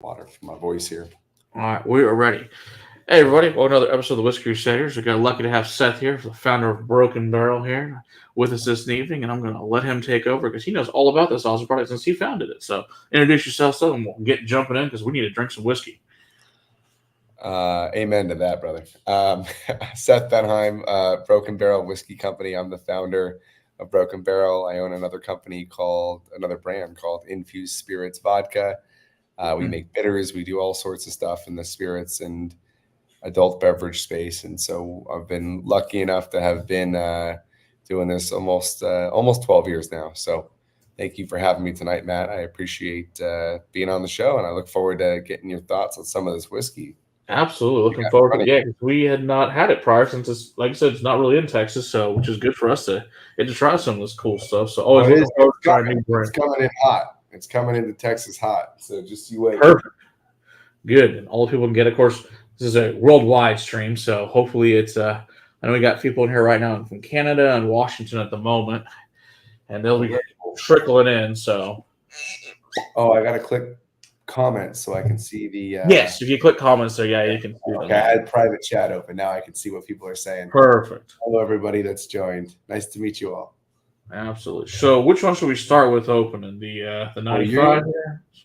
Water for my voice here. All right, we are ready. Hey, everybody, welcome to another episode of the Whiskey Crusaders. We got lucky to have Seth here, the founder of Broken Barrel, here with us this evening, and I'm going to let him take over because he knows all about this awesome product since he founded it. So, introduce yourself, Seth, and we'll get jumping in because we need to drink some whiskey. Amen to that, brother. Seth Benhaim, Broken Barrel Whiskey Company. I'm the founder of Broken Barrel. I own another brand called Infused Spirits Vodka. We make bitters. We do all sorts of stuff in the spirits and adult beverage space. And so I've been lucky enough to have been doing this almost 12 years now. So thank you for having me tonight, Matt. I appreciate being on the show, and I look forward to getting your thoughts on some of this whiskey. Absolutely, You looking got in forward front to of it. Yeah, because we had not had it prior since it's, like I said, it's not really in Texas, so which is good for us to get to try some of this cool stuff. So, you. always Oh, it looking is. forward It's to trying coming. new It's brands. coming in hot. It's coming into Texas hot. So just you wait. Perfect. Good, and all the people can get it. Of course, this is a worldwide stream, so hopefully it's. I know we got people in here right now from Canada and Washington at the moment, and they'll Oh, be very cool. trickling in. So Oh, I gotta click comments so I can see the. yes, if you click comments there, yeah, you can see Okay, I them. had private chat open. Now I can see what people are saying. Perfect, Hello, everybody that's joined. Nice to meet you all. absolutely. So, which one should we start with opening? The Well, 95.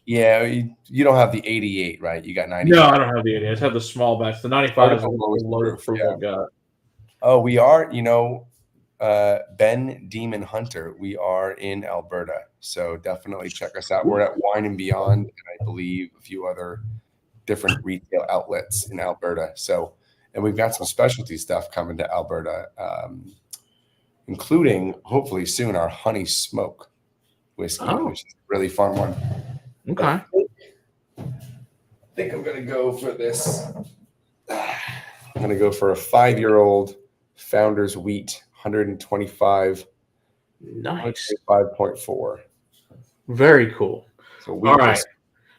you don't have the 88, right? You got No, 95. I don't have the 80. I just have the small batch. The Start 95 at is the the lowest lowest proof. proof Yeah. I've got. Oh, we are, Ben Demon Hunter. We are in Alberta. So definitely check us out. We're at Wine and Beyond, and I believe a few other different retail outlets in Alberta. So, and we've got some specialty stuff coming to Alberta, including hopefully soon our honey smoke whiskey, Oh, which is a really fun one. okay. I think I'm going to go for this. I'm going to go for a 5-year-old Founder's Wheat, 125, Nice. 125.4. Very cool. So All wheat right. whiskey.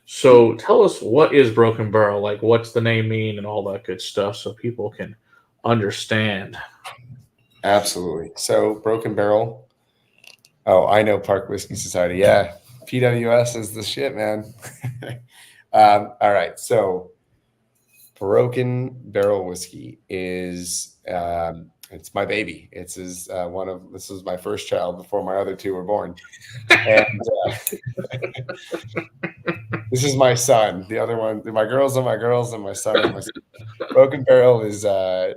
So tell us, what is Broken Barrel? Like, what's the name mean and all that good stuff so people can understand. Absolutely. So Broken Barrel. Oh, I know Park Whiskey Society. Yeah. PWS is the shit, man. All right. So Broken Barrel Whiskey is it's my baby. This was my first child before my other two were born, and this is my son. The other one, my girls are my girls, and my son is my son. Broken Barrel is a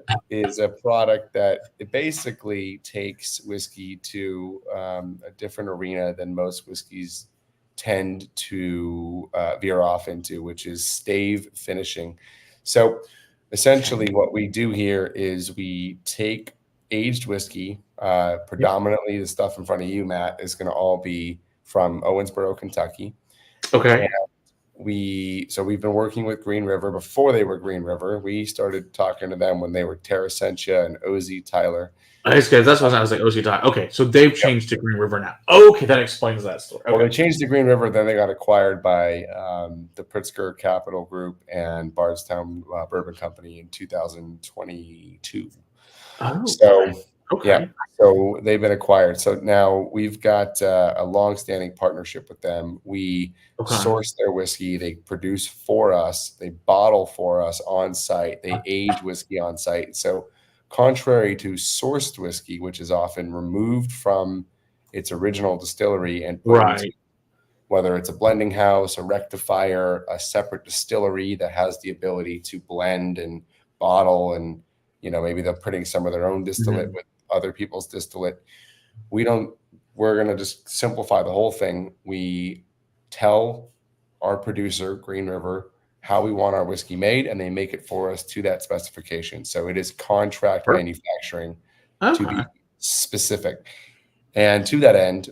product that it basically takes whiskey to a different arena than most whiskeys tend to veer off into, which is stave finishing. So essentially, what we do here is we take aged whiskey, predominantly the stuff in front of you, Matt, is going to all be from Owensboro, Kentucky. Okay. We've been working with Green River before they were Green River. We started talking to them when they were Terrasentia and OZ Tyler. Nice guys. That's what I was like. OC Tie. Okay, so they've Yep. changed to Green River now. Okay, that explains that story. Well, they Okay. changed to Green River, then they got acquired by the Pritzker Capital Group and Bardstown Bourbon Company in 2022. Oh, So, yeah, okay. so they've been acquired. So now we've got a long-standing partnership with them. We Okay. source their whiskey, they produce for us, they bottle for us on site, they age whiskey on site. So, contrary to sourced whiskey, which is often removed from its original distillery and put into Right. whether it's a blending house, a rectifier, a separate distillery that has the ability to blend and bottle, and maybe they're putting some of their own distillate Mhm. with other people's distillate. We don't. We're going to just simplify the whole thing. We tell our producer, Green River, how we want our whiskey made, and they make it for us to that specification. So it is contract Per- manufacturing to Okay. be specific. And to that end,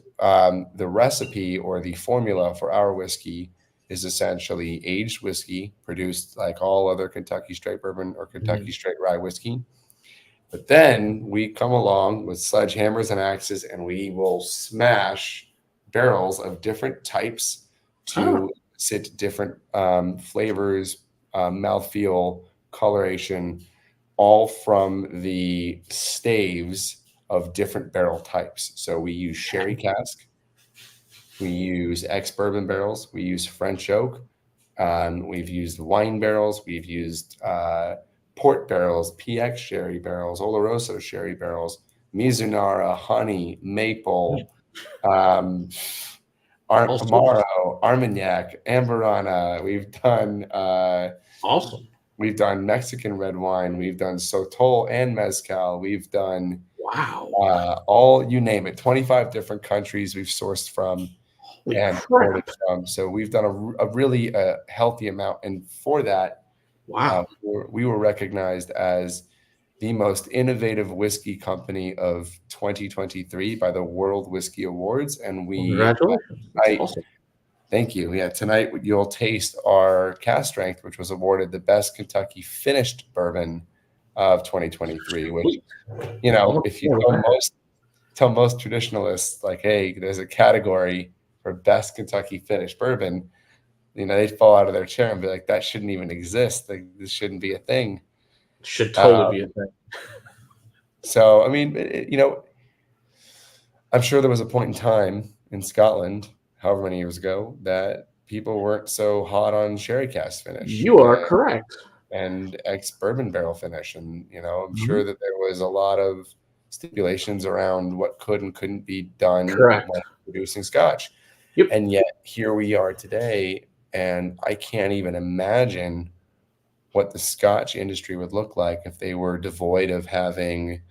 the recipe or the formula for our whiskey is essentially aged whiskey produced like all other Kentucky straight bourbon or Mhm. Kentucky straight rye whiskey. But then we come along with sledgehammers and axes and we will smash barrels of different types Oh, to sit different flavors, mouthfeel, coloration, all from the staves of different barrel types. So we use sherry cask, we use ex bourbon barrels, we use French oak, We've used wine barrels. We've used port barrels, PX sherry barrels, Oloroso sherry barrels, Mizunara, honey, maple, All sorts. Amaro, Armagnac, Amburana. Awesome. We've done Mexican red wine. We've done Sotol and Mezcal. We've done Wow. all, you name it, 25 different countries we've sourced from Holy and crap. imported from. So we've done a really healthy amount. And for that, Wow. we were recognized as the most innovative whiskey company of 2023 by the World Whiskey Awards. And Congratulations. That's awesome. thank you. Yeah, tonight you'll taste our Cask Strength, which was awarded the best Kentucky finished bourbon of 2023. Which, if you tell most traditionalists, like, hey, there's a category for best Kentucky finished bourbon, they'd fall out of their chair and be like, that shouldn't even exist. Like, this shouldn't be a thing. Should totally be a thing. So, I mean, I'm sure there was a point in time in Scotland, however many years ago, that people weren't so hot on sherry cask finish. You are correct. And ex-bourbon barrel finish. And, I'm sure that there was a lot of stipulations around what could and couldn't be done Correct. when producing Scotch. Yep. And yet here we are today, and I can't even imagine what the Scotch industry would look like if they were devoid of having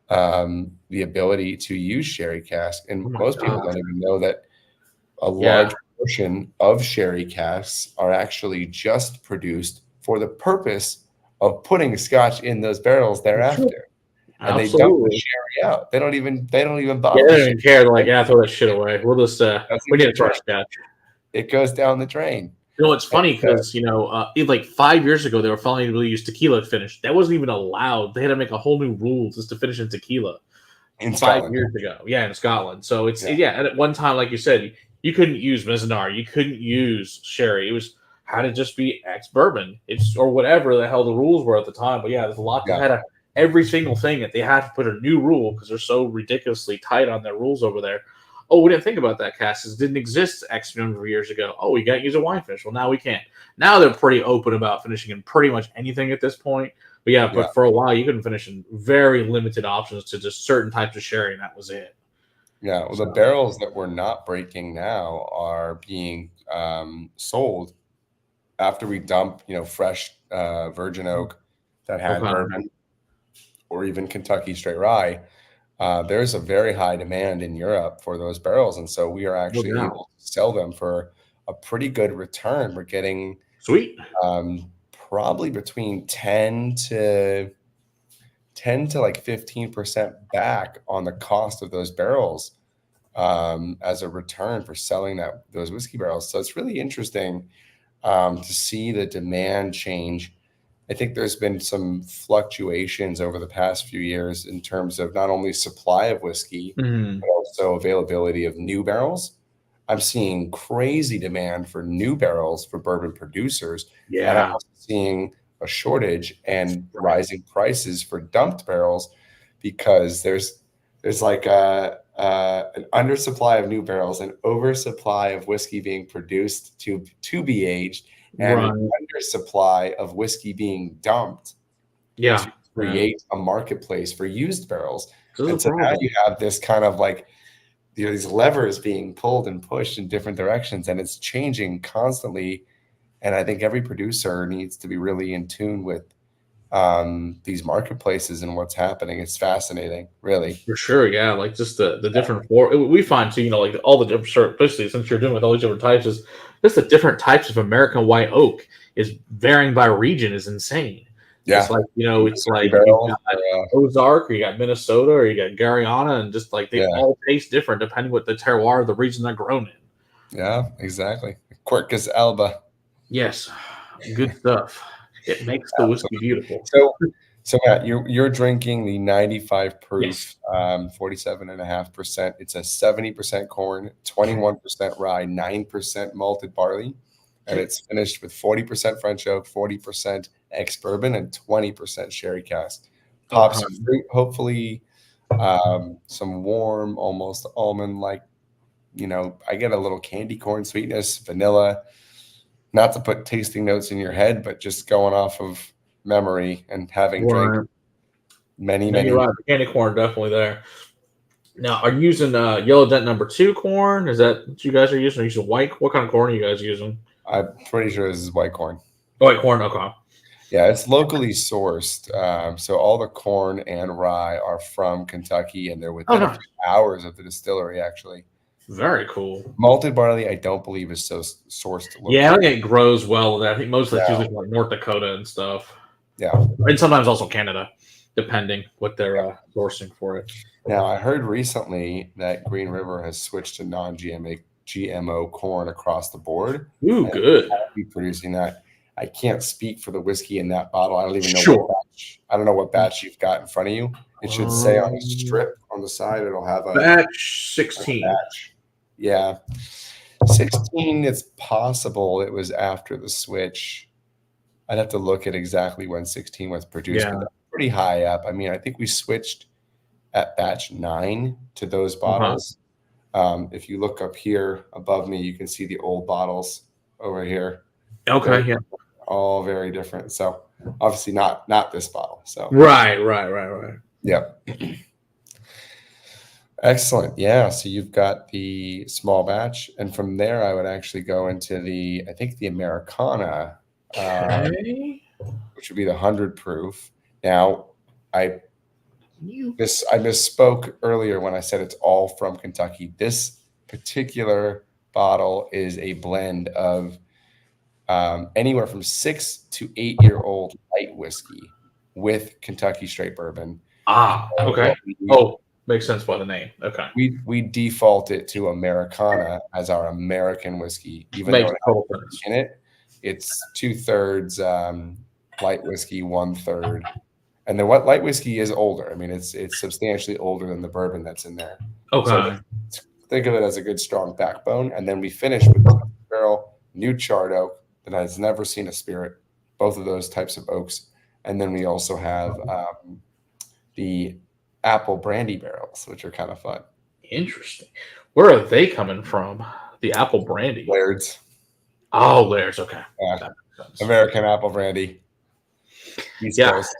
the ability to use sherry cask. And most people don't even know that a large portion of sherry casks are actually just produced for the purpose of putting Scotch in those barrels thereafter. And they dump the sherry out. They don't even bottle. They don't even care. They're like, throw that shit away. We'll just we need to throw Scotch. It goes down the drain. It's funny because like 5 years ago they were finally able to use tequila finish. That wasn't even allowed. They had to make a whole new rule just to finish in tequila. In 5 years ago, in Scotland. So it's and at one time, like you said, you couldn't use Mizunara, you couldn't use sherry. It was had to just be ex-bourbon. Or whatever the hell the rules were at the time. But there's a lot that had every single thing that they had to put a new rule because they're so ridiculously tight on their rules over there. Oh, we didn't think about that, Cass. It didn't exist X number of years ago. Oh, we can't use a wine finish. Well, now we can. Now they're pretty open about finishing in pretty much anything at this point. But but for a while, you couldn't finish in very limited options to just certain types of sherry, and that was it. Yeah, well, the barrels that we're not breaking now are being sold after we dump, fresh virgin oak that had bourbon or even Kentucky straight rye. There's a very high demand in Europe for those barrels, and so we are actually able to sell them for a pretty good return. We're getting probably between 10 to like 15% back on the cost of those barrels as a return for selling those whiskey barrels. So it's really interesting to see the demand change. I think there's been some fluctuations over the past few years in terms of not only supply of whiskey, but also availability of new barrels. I'm seeing crazy demand for new barrels for bourbon producers. Yeah. And I'm also seeing a shortage and rising prices for dumped barrels because there's like an undersupply of new barrels, an oversupply of whiskey being produced to be aged, and an undersupply of whiskey being dumped to create a marketplace for used barrels. And so now you have this kind of like these levers being pulled and pushed in different directions, and it's changing constantly. And I think every producer needs to be really in tune with these marketplaces and what's happening. It's fascinating, really. For sure, yeah. Like just the different we find too, like all the different, especially since you're doing with all these different types, is just the different types of American white oak is varying by region is insane. Yeah, it's like it's like you got Ozark, or you got Minnesota, or you got Gariana, and just like they all taste different depending what the terroir of the region they're grown in. Yeah, exactly. Quercus alba. Yes, good stuff. It makes the whiskey beautiful. So Matt, you're drinking the 95 proof, 47.5%. It's a 70% corn, 21% rye, 9% malted barley, and it's finished with 40% French oak, 40% ex-bourbon, and 20% sherry cask. Pops of fruit, hopefully, some warm, almost almond-like. I get a little candy corn sweetness, vanilla. not to put tasting notes in your head, but just going off of memory and having drank many. You're right. Candy corn definitely there. Now, are you using Yellow Dent #2 corn? Is that what you guys are using? Are you using white? What kind of corn are you guys using? I'm pretty sure this is white corn. White corn, okay. Yeah, it's locally sourced. So all the corn and rye are from Kentucky, and they're within a few hours of the distillery, actually. Very cool. Malted barley, I don't believe, is so sourced locally. Yeah, I don't think it grows well there. I think most of it's usually like North Dakota and stuff. Yeah. And sometimes also Canada, depending what they're sourcing for it. Now, I heard recently that Green River has switched to non-GMO corn across the board. Ooh, good. Be producing that. I can't speak for the whiskey in that bottle. I don't even know what batch. I don't know what batch you've got in front of you. It should say on the strip on the side. It'll have a batch 16. Batch. Yeah, 16. It's possible it was after the switch. I'd have to look at exactly when 16 was produced. Yeah. But that's pretty high up. I mean, I think we switched at batch 9 to those bottles. If you look up here above me, you can see the old bottles over here. Okay, yeah. All very different. So obviously not this bottle. So right. Yep. Excellent. Yeah. So you've got the small batch, and from there I would actually go into the Americana, which would be the 100 proof. Now I misspoke earlier when I said it's all from Kentucky. This particular bottle is a blend of anywhere from 6 to 8 year old light whiskey with Kentucky straight bourbon. Okay. Makes sense by the name. Okay. We default it to Americana as our American whiskey, even though it has in it. It's 2/3 light whiskey, 1/3. And the light whiskey is older. I mean, it's substantially older than the bourbon that's in there. Okay. So think of it as a good strong backbone. And then we finish with barrel, new charred oak that has never seen a spirit, both of those types of oaks. And then we also have the apple brandy barrels, which are kind of fun. Interesting. Where are they coming from? The apple brandy? Laird's. Oh, Laird's. Okay. Yeah. American apple brandy. East Coast.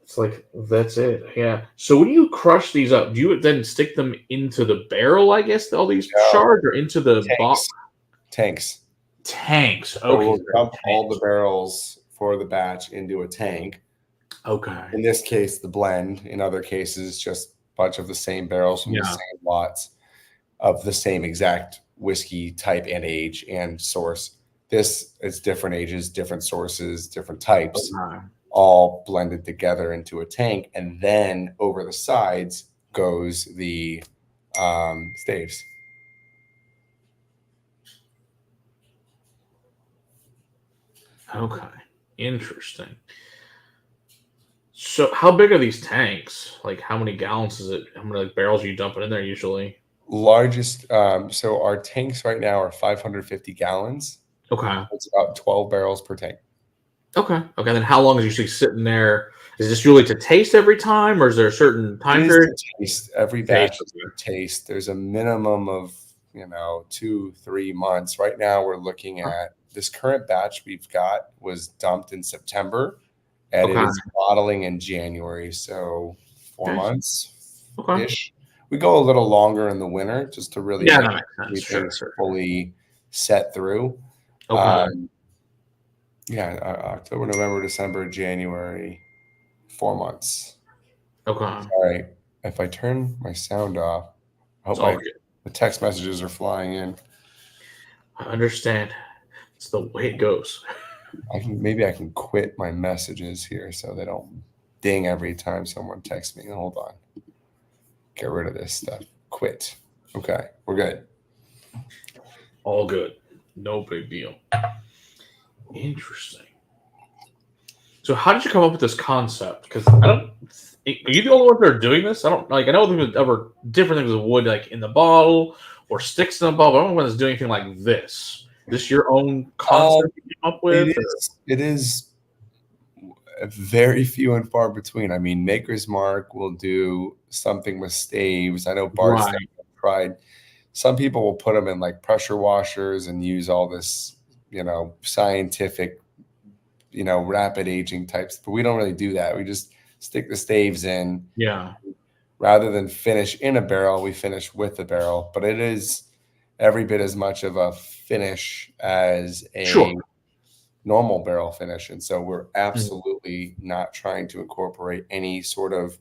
It's like, that's it. Yeah. So when you crush these up, do you then stick them into the barrel, I guess, all these shards, or into the box? Tanks. Okay. So we'll dump all the barrels for the batch into a tank. Okay. In this case, the blend. In other cases, just a bunch of the same barrels from the same lots of the same exact whiskey type and age and source. This is different ages, different sources, different types. All blended together into a tank, and then over the sides goes the staves. Okay, interesting. So, how big are these tanks? Like, how many gallons is it? How many barrels are you dumping in there usually? Largest. So our tanks right now are 550 gallons. Okay, it's about 12 barrels per tank. Okay. Then how long is it usually sitting there? Is this usually to taste every time, or is there a certain time period? Taste. Every batch is to taste. There's a minimum of 2-3 months. Right now, we're looking at this current batch we've got was dumped in September, and it is bottling in January. So 4 months ish. We go a little longer in the winter just to really get things fully set through. October, November, December, January, 4 months. Okay. All right. If I turn my sound off, I hope the text messages are flying in. I understand. It's the way it goes. Maybe I can quit my messages here so they don't ding every time someone texts me. Hold on. Get rid of this stuff. Quit. Okay. We're good. All good. No big deal. Interesting. So how did you come up with this concept? Because are you the only one that are doing this? I know there's ever different things with wood, like in the bottle or sticks in the bottle. But I don't know when it's doing anything like this. Is this your own concept you came up with? It is very few and far between. I mean, Maker's Mark will do something with staves. I know Bart's tried. Some people will put them in like pressure washers and use all this scientific, rapid aging types. But we don't really do that. We just stick the staves in. Yeah. Rather than finish in a barrel, we finish with the barrel. But it is every bit as much of a finish as a normal barrel finish. And so we're absolutely not trying to incorporate any sort of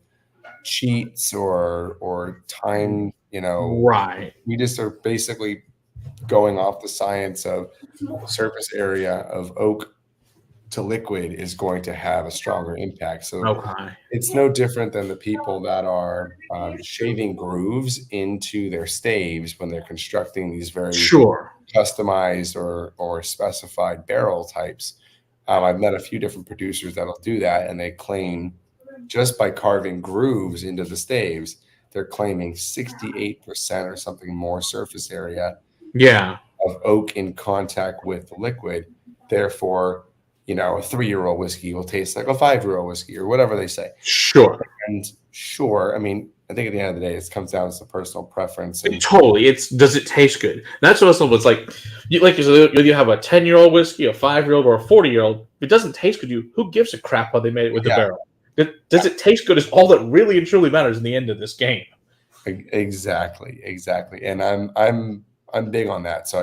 cheats or time, Right. we just are basically going off the science of surface area of oak to liquid is going to have a stronger impact. So Okay. it's no different than the people that are shaving grooves into their staves when they're constructing these very customized or specified barrel types. I've met a few different producers that'll do that, and they claim just by carving grooves into the staves, they're claiming 68% or something more surface area of oak in contact with the liquid. Therefore, a 3-year-old whiskey will taste like a 5-year-old whiskey or whatever they say. And I mean, I think at the end of the day, it comes down to personal preference. And totally. Does it taste good? And that's what it's like. You have a 10-year-old whiskey, a 5-year-old, or a 40-year-old. If it doesn't taste good, who gives a crap how they made it with the barrel? Does it taste good is all that really and truly matters in the end of this game. Exactly. And I'm big on that. So,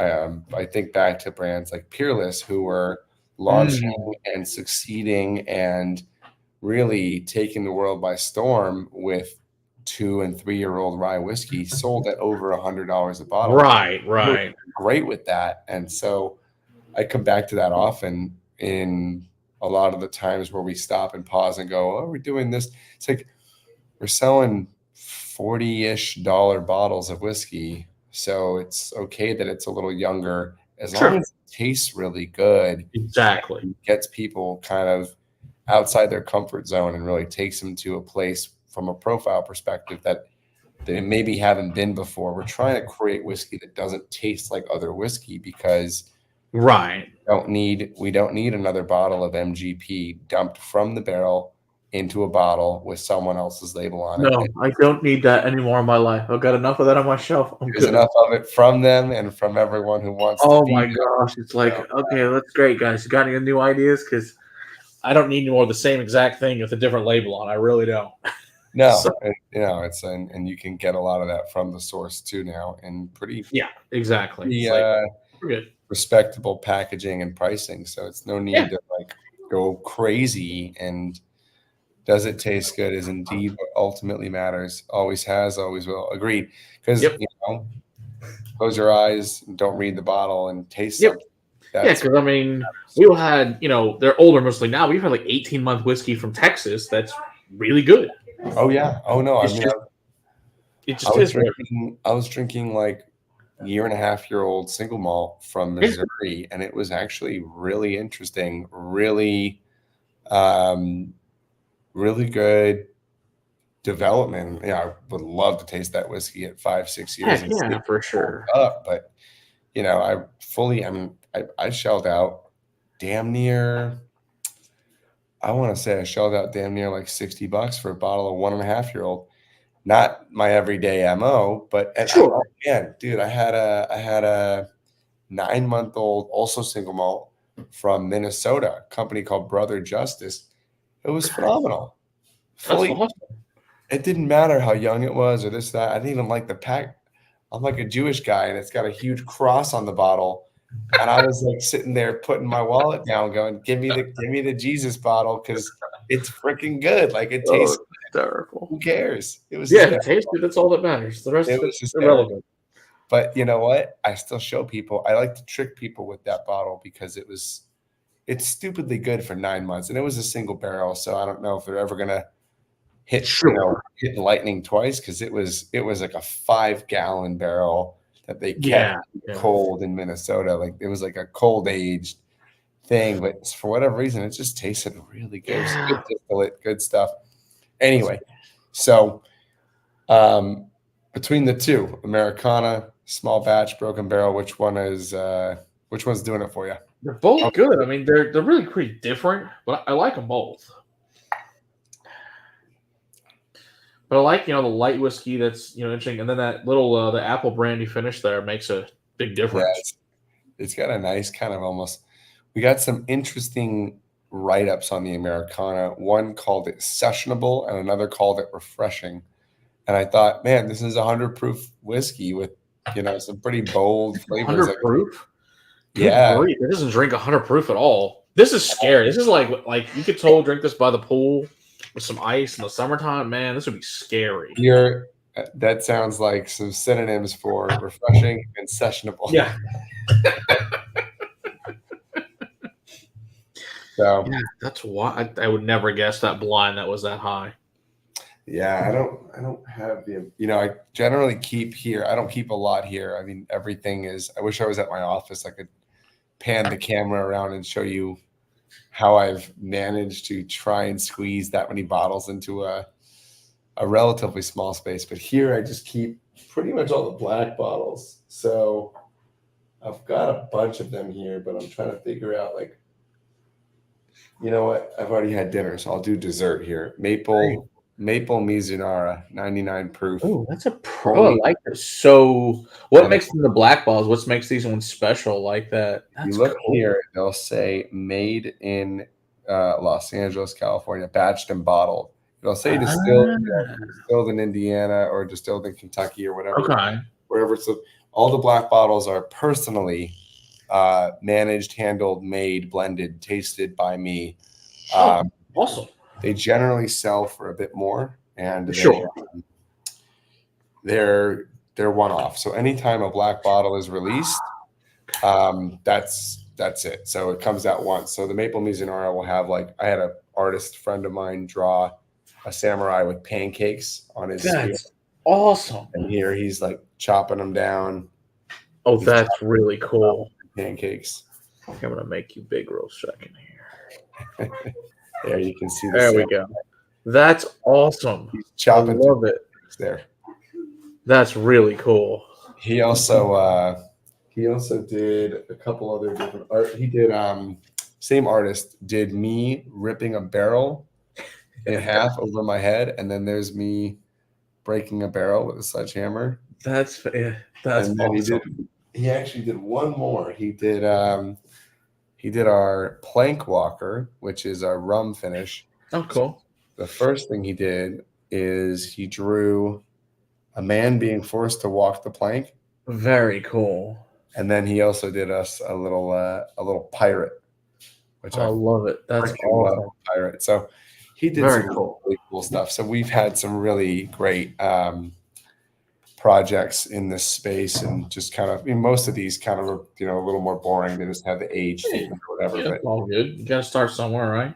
I think back to brands like Peerless, who were launching and succeeding and really taking the world by storm with 2- and 3-year-old rye whiskey, sold at over $100 a bottle. Right. Great with that. And so I come back to that often in a lot of the times where we stop and pause and go, oh, we're doing this. It's like we're selling $40-ish bottles of whiskey. So it's okay that it's a little younger as long as it tastes really good. Exactly. It gets people kind of outside their comfort zone and really takes them to a place from a profile perspective that they maybe haven't been before. We're trying to create whiskey that doesn't taste like other whiskey because we don't need another bottle of MGP dumped from the barrel into a bottle with someone else's label on it. No, I don't need that anymore in my life. I've got enough of that on my shelf. There's enough of it from them and from everyone who wants to be. Oh my gosh. It's like, okay, that's great, guys. You got any new ideas? Because I don't need any more of the same exact thing with a different label on. I really don't. No, it's and you can get a lot of that from the source too now, and pretty exactly. Good. Respectable packaging and pricing. So it's no need to go crazy. And does it taste good is indeed what ultimately matters. Always has, always will. Agreed. Because close your eyes, don't read the bottle, and taste something. Because I mean, we've had they're older mostly now. We've had like 18-month whiskey from Texas that's really good. Oh yeah. Oh no. I was drinking like 1.5-year-old single malt from Missouri, and it was actually really interesting, really good development. I would love to taste that whiskey at 5-6 years. For sure. But I shelled out damn near. I want to say I shelled out damn near like $60 for a bottle of 1.5-year-old. Not my everyday MO, but dude, I had a 9-month-old, also single malt from Minnesota, a company called Brother Justice. It was phenomenal. That's awesome. It didn't matter how young it was or this, that. I didn't even like the pack. I'm like a Jewish guy, and it's got a huge cross on the bottle. And I was like sitting there putting my wallet down, going, "Give me the Jesus bottle because it's freaking good. Like it tastes terrible. Who cares? It was it tastes good. That's all that matters. The rest of it's irrelevant." But you know what? I still show people. I like to trick people with that bottle because it's stupidly good for 9 months, and it was a single barrel. So I don't know if they're ever gonna hit lightning twice because it was like a 5-gallon barrel that they kept cold in Minnesota. Like it was like a cold aged thing, but for whatever reason, it just tasted really good. Good distillate, good stuff. Anyway, so between the two, Americana, Small Batch, Broken Barrel, which one's doing it for you? They're both good. I mean, they're really pretty different, but I like them both. But I like, the light whiskey that's, interesting. And then that little, the apple brandy finish there makes a big difference. it's got a nice kind of almost. We got some interesting write-ups on the Americana. One called it sessionable, and another called it refreshing. And I thought, man, this is 100 proof whiskey with some pretty bold flavors. 100 proof. Good Yeah, grief! It doesn't drink 100 proof at all. This is scary. This is like you could totally drink this by the pool with some ice in the summertime. Man, this would be scary. that sounds like some synonyms for refreshing and sessionable. Yeah. So yeah, that's why I would never guess that blind that was that high. Yeah, I don't have I generally keep here. I don't keep a lot here. I mean, everything is. I wish I was at my office. I could pan the camera around and show you how I've managed to try and squeeze that many bottles into a relatively small space. But here I just keep pretty much all the black bottles. So I've got a bunch of them here, but I'm trying to figure out you know what? I've already had dinner, so I'll do dessert here. Maple Mizunara, 99 proof. Oh, that's a pro. I like this. So, what makes them the black bottles? What makes these ones special like that? That's you look cool. Here, they'll say made in Los Angeles, California, batched and bottled. It'll say distilled in Indiana or distilled in Kentucky or whatever. Okay. Wherever. So all the black bottles are personally managed, handled, made, blended, tasted by me. Awesome. They generally sell for a bit more, and sure. They're one-off. So anytime a black bottle is released, that's it. So it comes out once. So the Maple Mizunara will have I had an artist friend of mine draw a samurai with pancakes on his. That's awesome. And here he's chopping them down. Oh, that's really cool. Pancakes. I'm gonna make you big real second here. There you can see. There we go. That's awesome. He's chopping. I love it. There. That's really cool. He also did a couple other different art. He did same artist did me ripping a barrel in half over my head, and then there's me breaking a barrel with a sledgehammer. That's awesome. He actually did one more. He did our plank walker, which is our rum finish. Oh, cool. So the first thing he did is he drew a man being forced to walk the plank. Very cool. And then he also did us a little pirate, which I love it. That's awesome. Pirate. So he did some really cool stuff. So we've had some really great projects in this space, and just kind of most of these kind of are a little more boring. They just have the age or whatever. Yeah, but all good. You got to start somewhere, right?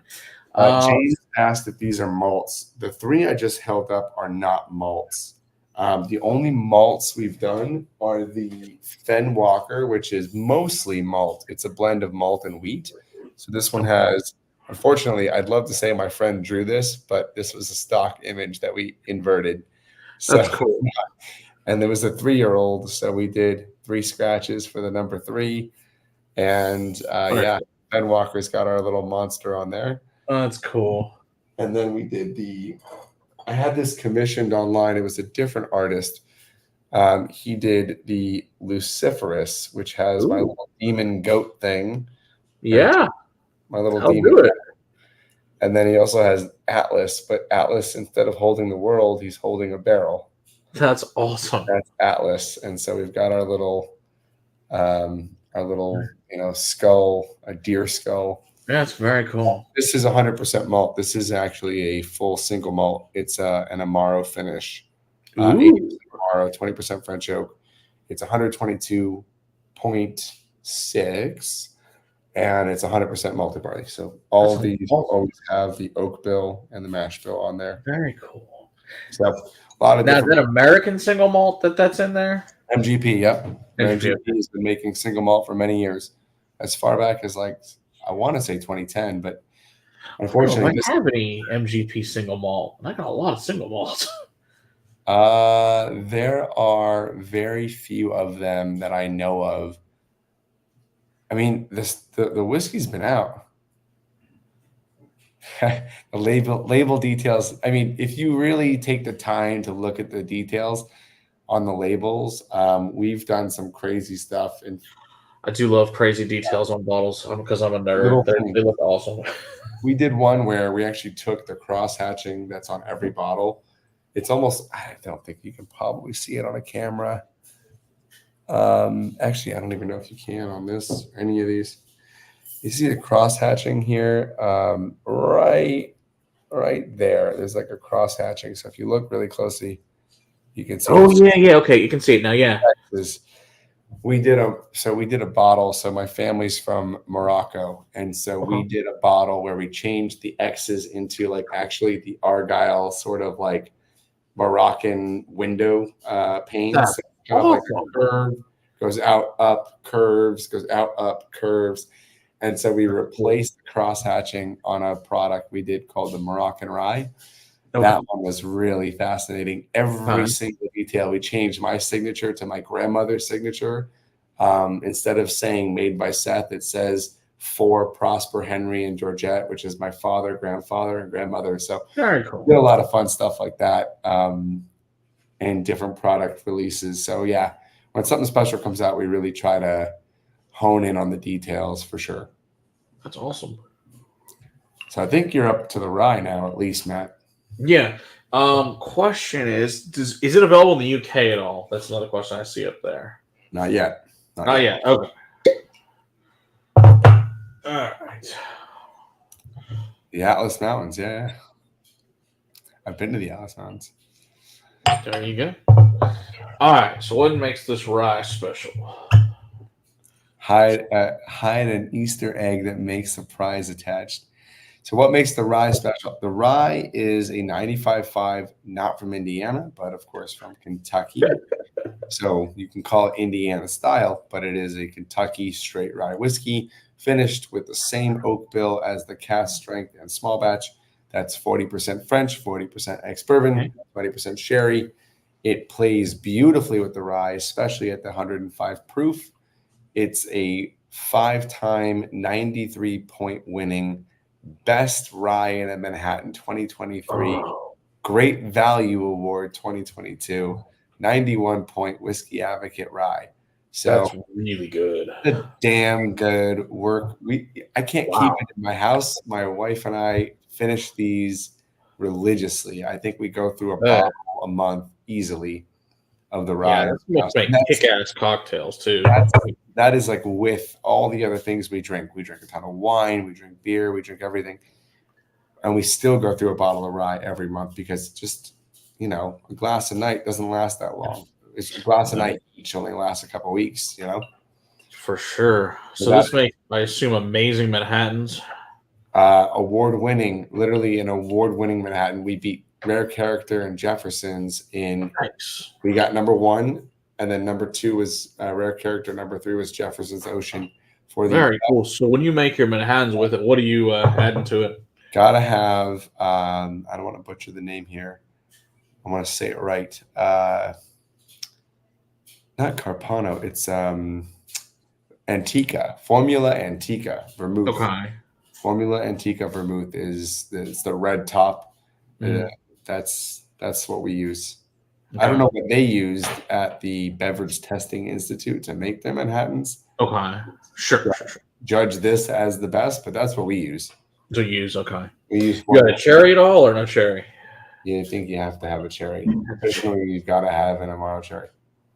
James asked if these are malts. The three I just held up are not malts. The only malts we've done are the Fen Walker, which is mostly malt. It's a blend of malt and wheat. So this one has, unfortunately, I'd love to say my friend drew this, but this was a stock image that we inverted. So, that's cool. And there was a 3-year-old, so we did 3 scratches for the number 3. And Fen Walker's got our little monster on there. Oh, that's cool. And then we did I had this commissioned online. It was a different artist. He did the Luciferous, which has my little demon goat thing. Yeah. My little I'll demon. Do it. And then he also has Atlas, but Atlas, instead of holding the world, he's holding a barrel. That's awesome. That's Atlas. And so we've got our little skull, a deer skull. That's very cool. This is 100% malt. This is actually a full single malt. It's an Amaro finish. 80% Amaro, 20% French oak. It's 122.6, and it's 100% malted barley. So all of these always have the oak bill and the mash bill on there. Very cool. So a lot of now, is that American single malt that's in there? MGP, yep. MGP has been making single malt for many years, as far back as I want to say 2010, but unfortunately, I don't have any MGP single malt. I got a lot of single malts. There are very few of them that I know of. I mean, the whiskey's been out. The label details. I mean, if you really take the time to look at the details on the labels, we've done some crazy stuff. And I do love crazy details on bottles because I'm a nerd. They look awesome. We did one where we actually took the cross hatching that's on every bottle. It's almost, I don't think you can probably see it on a camera. Actually, I don't even know if you can on this, any of these. You see the cross hatching here, right there. There's like a cross hatching. So if you look really closely, you can see. Oh yeah. Okay, you can see it now. Yeah. We did a bottle. So my family's from Morocco, and so we did a bottle where we changed the X's into like actually the Argyle sort of like Moroccan window panes. So kind of like a curve, goes out, up, curves, goes out, up, curves. And so we replaced the cross hatching on a product we did called the Moroccan Rye. That one was really fascinating. Every single detail. We changed my signature to my grandmother's signature. Instead of saying made by Seth, it says for Prosper, Henry, and Georgette, which is my father, grandfather, and grandmother. So very cool. Did a lot of fun stuff like that, and different product releases. So yeah, when something special comes out, we really try to hone in on the details for sure. That's awesome. So I think you're up to the rye now, at least, Matt. Yeah. Question is it available in the UK at all? That's another question I see up there. Not yet. Not yet. Okay. All right. The Atlas Mountains, yeah. I've been to the Atlas Mountains. There you go. All right. So what makes this rye special? Hide an Easter egg that makes a prize attached. So what makes the rye special? The rye is a 95.5, not from Indiana, but of course from Kentucky. So you can call it Indiana style, but it is a Kentucky straight rye whiskey finished with the same oak bill as the Cask Strength and Small Batch. That's 40% French, 40% ex-bourbon, 20% sherry. It plays beautifully with the rye, especially at the 105 proof. It's a 5-time 93-point winning Best Rye in Manhattan 2023, Great Value Award 2022, 91-point Whiskey Advocate Rye. So that's really good. The damn good work. I can't keep it in my house. My wife and I finish these religiously. I think we go through a bottle a month easily of the rye. Yeah, that's kick-ass cocktails too. That is like with all the other things we drink. We drink a ton of wine, we drink beer, we drink everything. And we still go through a bottle of rye every month because just, a glass a night doesn't last that long. It's a glass a night each only lasts a couple of weeks, For sure. So this makes, I assume, amazing Manhattans. Award-winning, literally an award-winning Manhattan. We beat Rare Character and Jefferson's in. Nice. We got number 1. And then number 2 was Rare Character. Number 3 was Jefferson's Ocean. Very cool. So when you make your Manhattans with it, what are you adding to it? Gotta have, I don't want to butcher the name here. I want to say it right. Not Carpano. It's Antica. Formula Antica Vermouth. Okay. Formula Antica Vermouth is the red top. That's what we use. I don't know what they used at the Beverage Testing Institute to make their Manhattans. Okay. Sure. Judge this as the best, but that's what we use. To use, okay. We use. You got a cherry at all or no cherry? Yeah, I think you have to have a cherry. Traditionally, you've got to have an Amaro cherry.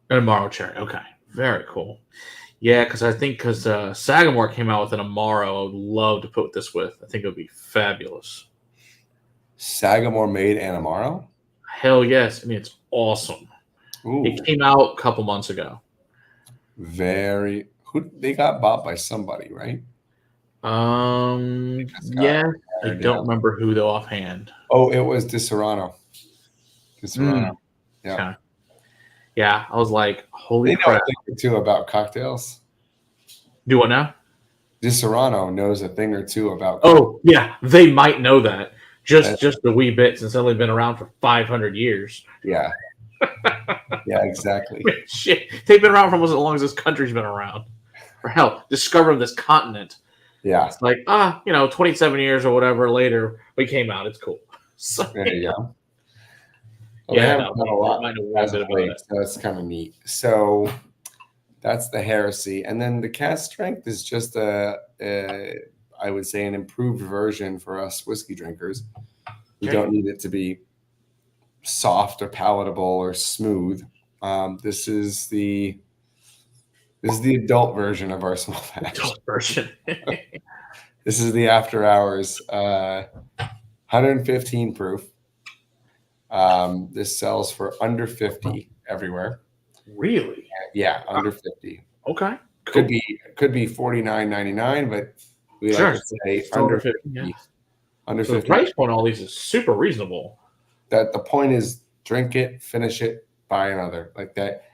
An Amaro cherry, okay. Very cool. Yeah, because Sagamore came out with an Amaro I would love to put this with. I think it would be fabulous. Sagamore made an Amaro? Hell yes. I mean, it's awesome. Ooh. It came out a couple months ago. They got bought by somebody, right? Yeah. I don't remember who though offhand. Oh, it was DiSerrano. Yeah. Okay. Yeah, I was like, holy crap. They know a thing or two about cocktails. Do what now? DiSerrano knows a thing or two about cocktails. Oh, yeah. They might know that. Just a wee bit since they've been around for 500 years. Yeah. Yeah, exactly. Shit. They've been around for almost as long as this country's been around. Or hell, discovering this continent. Yeah. It's like, 27 years or whatever later, we came out. It's cool. So, there you go. Well, yeah, a lot. So that's kind of neat. So That's the Heresy, and then the Cask Strength is just I would say, an improved version for us whiskey drinkers. We don't need it to be soft or palatable or smooth. This is the adult version of our small batch. Adult version. This is the after hours, 115 proof. This sells for under 50 everywhere. Really? Yeah, under 50. Okay. Cool. Could be $49.99, but we like to say under 50. Yeah. Under so 50. The price point on all these is super reasonable. That the point is, drink it, finish it, buy another. Like that.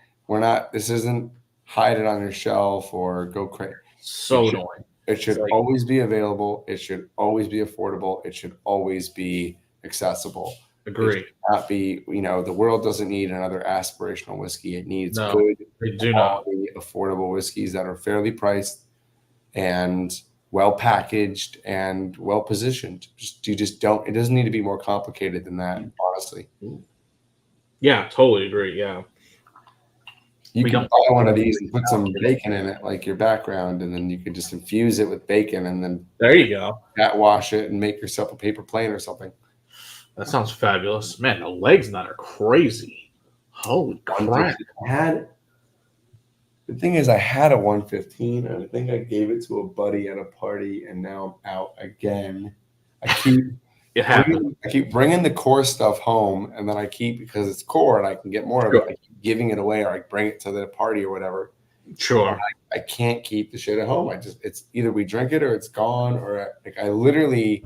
This isn't hide it on your shelf or go crazy. So annoying. It should always be available. It should always be affordable. It should always be accessible. Agree. It should not be, the world doesn't need another aspirational whiskey. It needs good, quality, affordable whiskeys that are fairly priced and well packaged and well positioned. It doesn't need to be more complicated than that, honestly. Yeah, totally agree. Yeah. You can buy one of these and put some bacon in it, like your background, and then you can just infuse it with bacon, and then there you go. Wash it and make yourself a paper plane or something. That sounds fabulous, man. The legs in that are crazy. Holy crap! The thing is, I had a 115, and I think I gave it to a buddy at a party, and now I'm out again. I keep bringing the core stuff home, and then because it's core and I can get more of it, I keep giving it away, or I bring it to the party or whatever. Sure. I can't keep the shit at home. It's either we drink it or it's gone, or I literally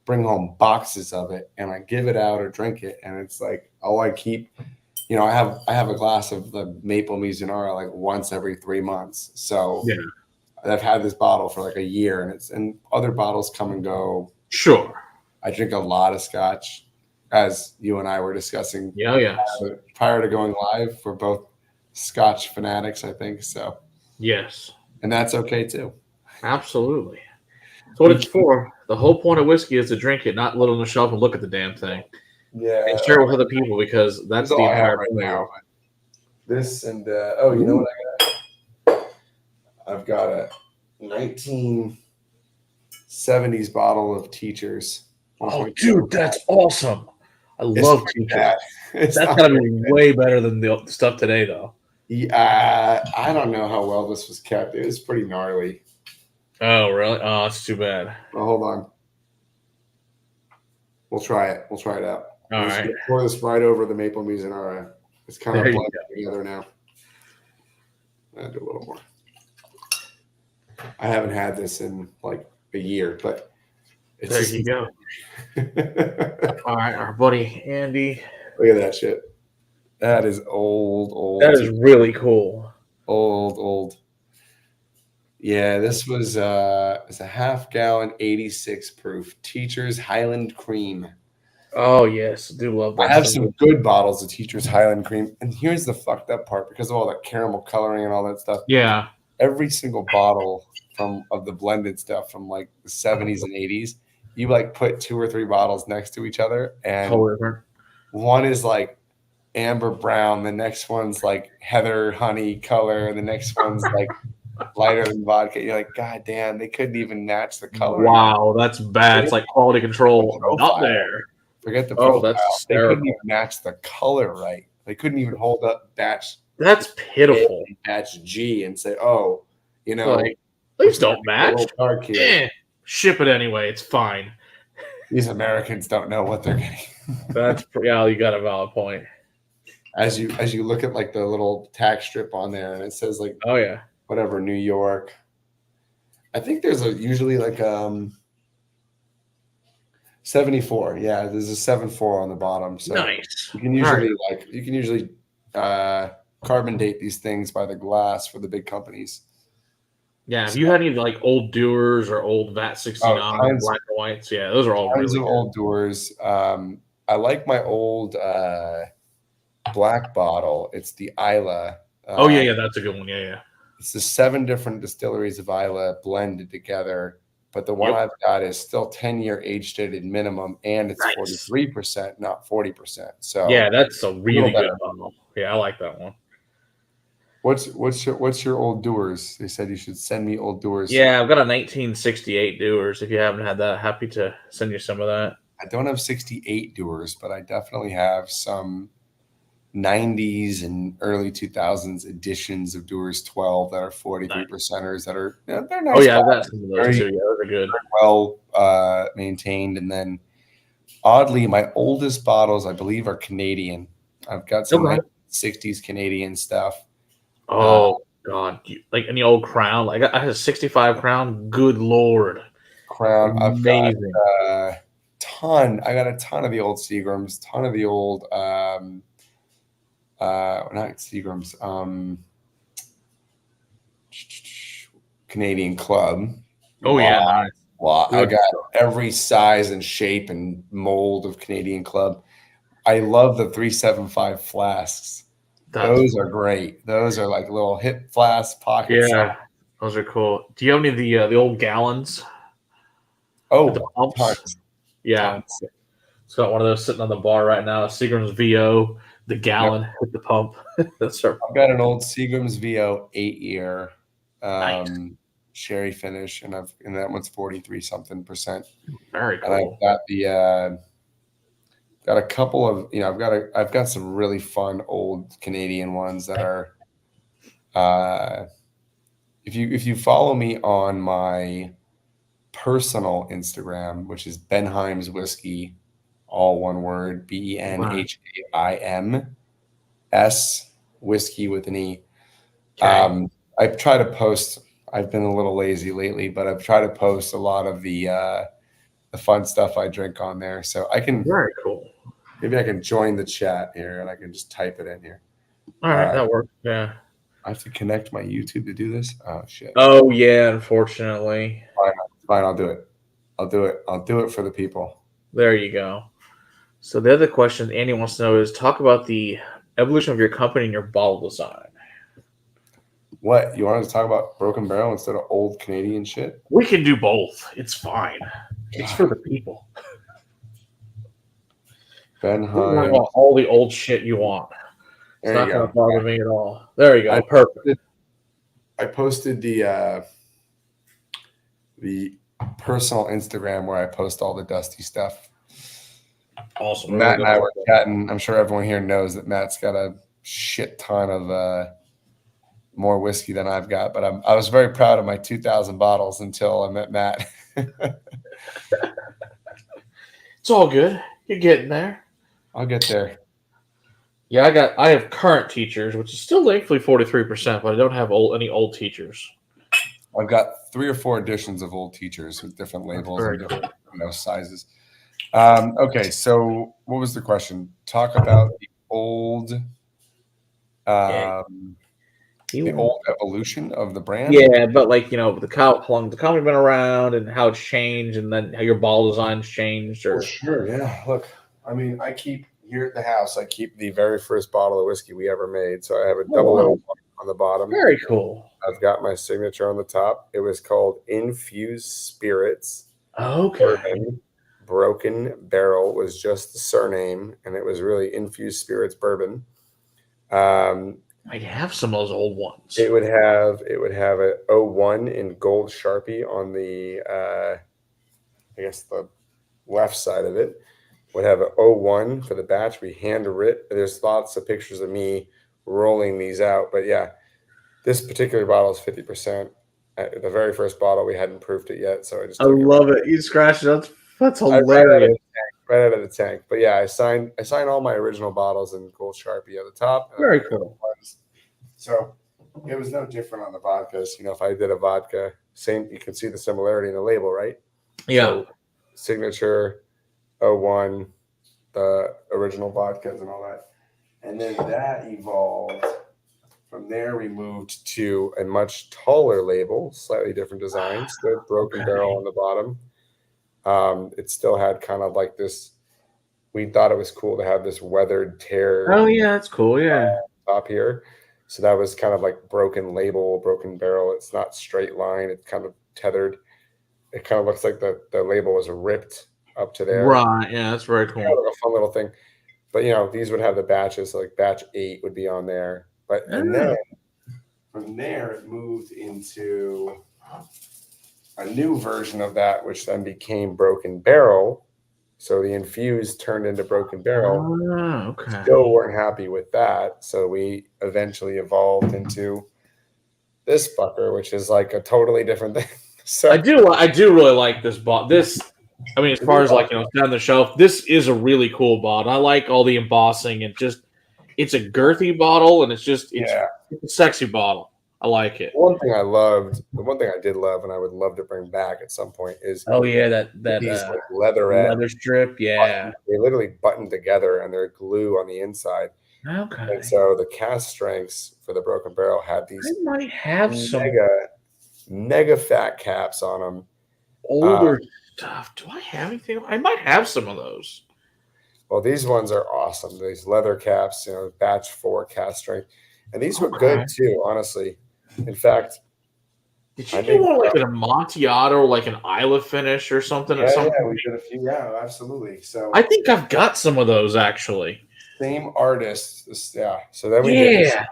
bring home boxes of it and I give it out or drink it, and it's like all I keep. I have a glass of the Maple Mizunara like once every 3 months. So yeah. I've had this bottle for like a year, and other bottles come and go. Sure. I drink a lot of scotch, as you and I were discussing. Yeah. Prior to going live, we're both scotch fanatics, I think. So yes. And that's okay too. Absolutely. That's what it's for. The whole point of whiskey is to drink it, not look on the shelf and look at the damn thing. Yeah. And share it with other people, because that's the entire right now. This and you know what I got? I've got a 1970s bottle of Teachers. Oh, dude, that's awesome. I love Teachers. That's gotta be way better than the stuff today, though. Yeah, I don't know how well this was kept. It was pretty gnarly. Oh, really? Oh, that's too bad. Well, hold on. We'll try it. We'll try it out. All right. Pour this right over the Maple Mizunara. It's kind of blended together now. I'll do a little more. I haven't had this in like a year, but there you go. All right, our buddy Andy. Look at that shit. That is old. That is really cool. Old. Yeah, this was it's a half-gallon, 86 proof Teachers Highland Cream. Oh yes, I do love that. I have some good bottles of Teachers Highland Cream, and here's the fucked up part, because of all that caramel coloring and all that stuff. Yeah. Every single bottle of the blended stuff from like the 70s and 80s, you like put 2 or 3 bottles next to each other, and one is like amber brown, the next one's like heather honey color, and the next one's like lighter than vodka. You're like, God damn, they couldn't even match the color. Wow, that's bad. It's like quality control not there. Forget the profile. That's they couldn't even match the color right. They couldn't even hold up batch. That's pitiful. Batch G and say, oh, please don't match. Ship it anyway. It's fine. These Americans don't know what they're getting. You got a valid point. As you look at like the little tax strip on there, and it says like, oh yeah, whatever, New York. I think there's usually like 74. Yeah, there's a 74 on the bottom. So nice. You can usually carbon date these things by the glass for the big companies. Yeah, have you had any like old Dewar's or old VAT 69 black and whites? Yeah, those are all really good. Old Dewar's. I like my old black bottle. It's the Isla. Yeah, that's a good one. Yeah. It's the 7 different distilleries of Isla blended together, but the one I've got is still 10-year age stated minimum, and it's 43%, not 40%. So yeah, that's a really good bottle. Yeah, I like that one. What's your old Doers? They said you should send me old Doers. Yeah, I've got a 1968 Doers. If you haven't had that, happy to send you some of that. I don't have 68 Doers, but I definitely have some 90s and early 2000s editions of Doers 12 that are 43 percenters that are they're nice. Oh yeah, I've got bottles, some of those very, too. Yeah, those are good. well maintained. And then oddly, my oldest bottles I believe are Canadian. I've got some Okay. 1960s Canadian stuff. Oh God, like any old Crown. Like I had a 65 Crown. Good Lord, Crown. amazing. I got a ton of the old Seagrams, ton of the old not Seagrams, Canadian Club. Oh yeah, nice. I got every size and shape and mold of Canadian Club. I love the 375 flasks. Those are great. Those are like little hip flask pockets. Yeah, those are cool. Do you have any of the old gallons? Oh, the pumps. Tons. Yeah, Tons. it's got one of those sitting on the bar right now. Seagram's VO, the gallon with the pump. That's I've got an old Seagram's VO 8-year nice. sherry finish, and that one's 43 something percent. Very cool. And I've got got a couple of I've got some really fun old Canadian ones that are if you follow me on my personal Instagram, which is Benhaim's Whiskey, all one word, BENHAIMS whiskey with an E. Okay. I try to post. I've been a little lazy lately, but I've tried to post a lot of the fun stuff I drink on there. So I can very cool. Maybe I can join the chat here and I can just type it in here. All right, that works. Yeah. I have to connect my YouTube to do this. Oh shit. Oh yeah, unfortunately. Fine, I'll do it. I'll do it for the people. There you go. So the other question Andy wants to know is talk about the evolution of your company and your bottle design. What, you want us to talk about Broken Barrel instead of old Canadian shit? We can do both. It's fine. It's for the people. Benhaim. All the old shit you want. It's not going to bother me at all. There you go. Perfect. I posted the personal Instagram where I post all the dusty stuff. Awesome. Matt and I were chatting. I'm sure everyone here knows that Matt's got a shit ton of more whiskey than I've got, but I was very proud of my 2,000 bottles until I met Matt. It's all good. You're getting there. I'll get there. Yeah, I have current teachers, which is still thankfully 43%, but I don't have any old teachers. I've got 3 or 4 editions of old teachers with different labels and different sizes. Okay, so what was the question? Talk about the old evolution of the brand. Yeah, but how long the company been around and how it's changed, and then how your bottle design's changed. Or sure, yeah. Look, I mean, I keep here at the house. I keep the very first bottle of whiskey we ever made. So I have a double on the bottom. Very cool. I've got my signature on the top. It was called Infused Spirits. Okay. Bourbon. Broken Barrel was just the surname, and it was really Infused Spirits Bourbon. I have some of those old ones. It would have a 01 in gold Sharpie on the I guess the left side of it. Would have a 01 for the batch. We hand writ. There's lots of pictures of me rolling these out, but yeah, this particular bottle is 50%. The very first bottle, we hadn't proofed it yet, so I love it. You scratched it. That's hilarious. Right out of the tank. But yeah, I signed all my original bottles in gold Sharpie at the top. Very cool. So it was no different on the vodkas. If I did a vodka, same, you can see the similarity in the label, right? Yeah. So, signature 01, the original vodkas and all that. And then that evolved. From there, we moved to a much taller label, slightly different design, still Broken Barrel on the bottom. It still had kind of like this. We thought it was cool to have this weathered tear. Oh yeah, that's cool. Yeah, top here. So that was kind of like broken label, Broken Barrel. It's not straight line. It's kind of tethered. It kind of looks like the label was ripped up to there. Right. Yeah, that's very cool. Kind of like a fun little thing. But these would have the batches. So like batch 8 would be on there. And then from there, it moved into a new version of that, which then became Broken Barrel. So the infused turned into Broken Barrel. Okay. Still weren't happy with that, so we eventually evolved into this fucker, which is like a totally different thing. So I do really like this bottle. This, I mean, as far as like down the shelf, this is a really cool bottle. I like all the embossing and just it's a girthy bottle and it's yeah. a sexy bottle. I like it. The one thing I did love, and I would love to bring back at some point, is Oh yeah, that these like leatherette leather strip. Yeah. They literally button together and they're glue on the inside. Okay. And so the cast strengths for the Broken Barrel had these I might have some mega fat caps on them. Older stuff. Do I have anything? I might have some of those. Well, these ones are awesome. These leather caps, batch 4 cast strength. And these were good too, honestly. In fact, did you do one like an Amontillado or like an Isla finish or something? Yeah, we did a few. Yeah, absolutely. So I think I've got some of those actually. Same artist. Yeah. So then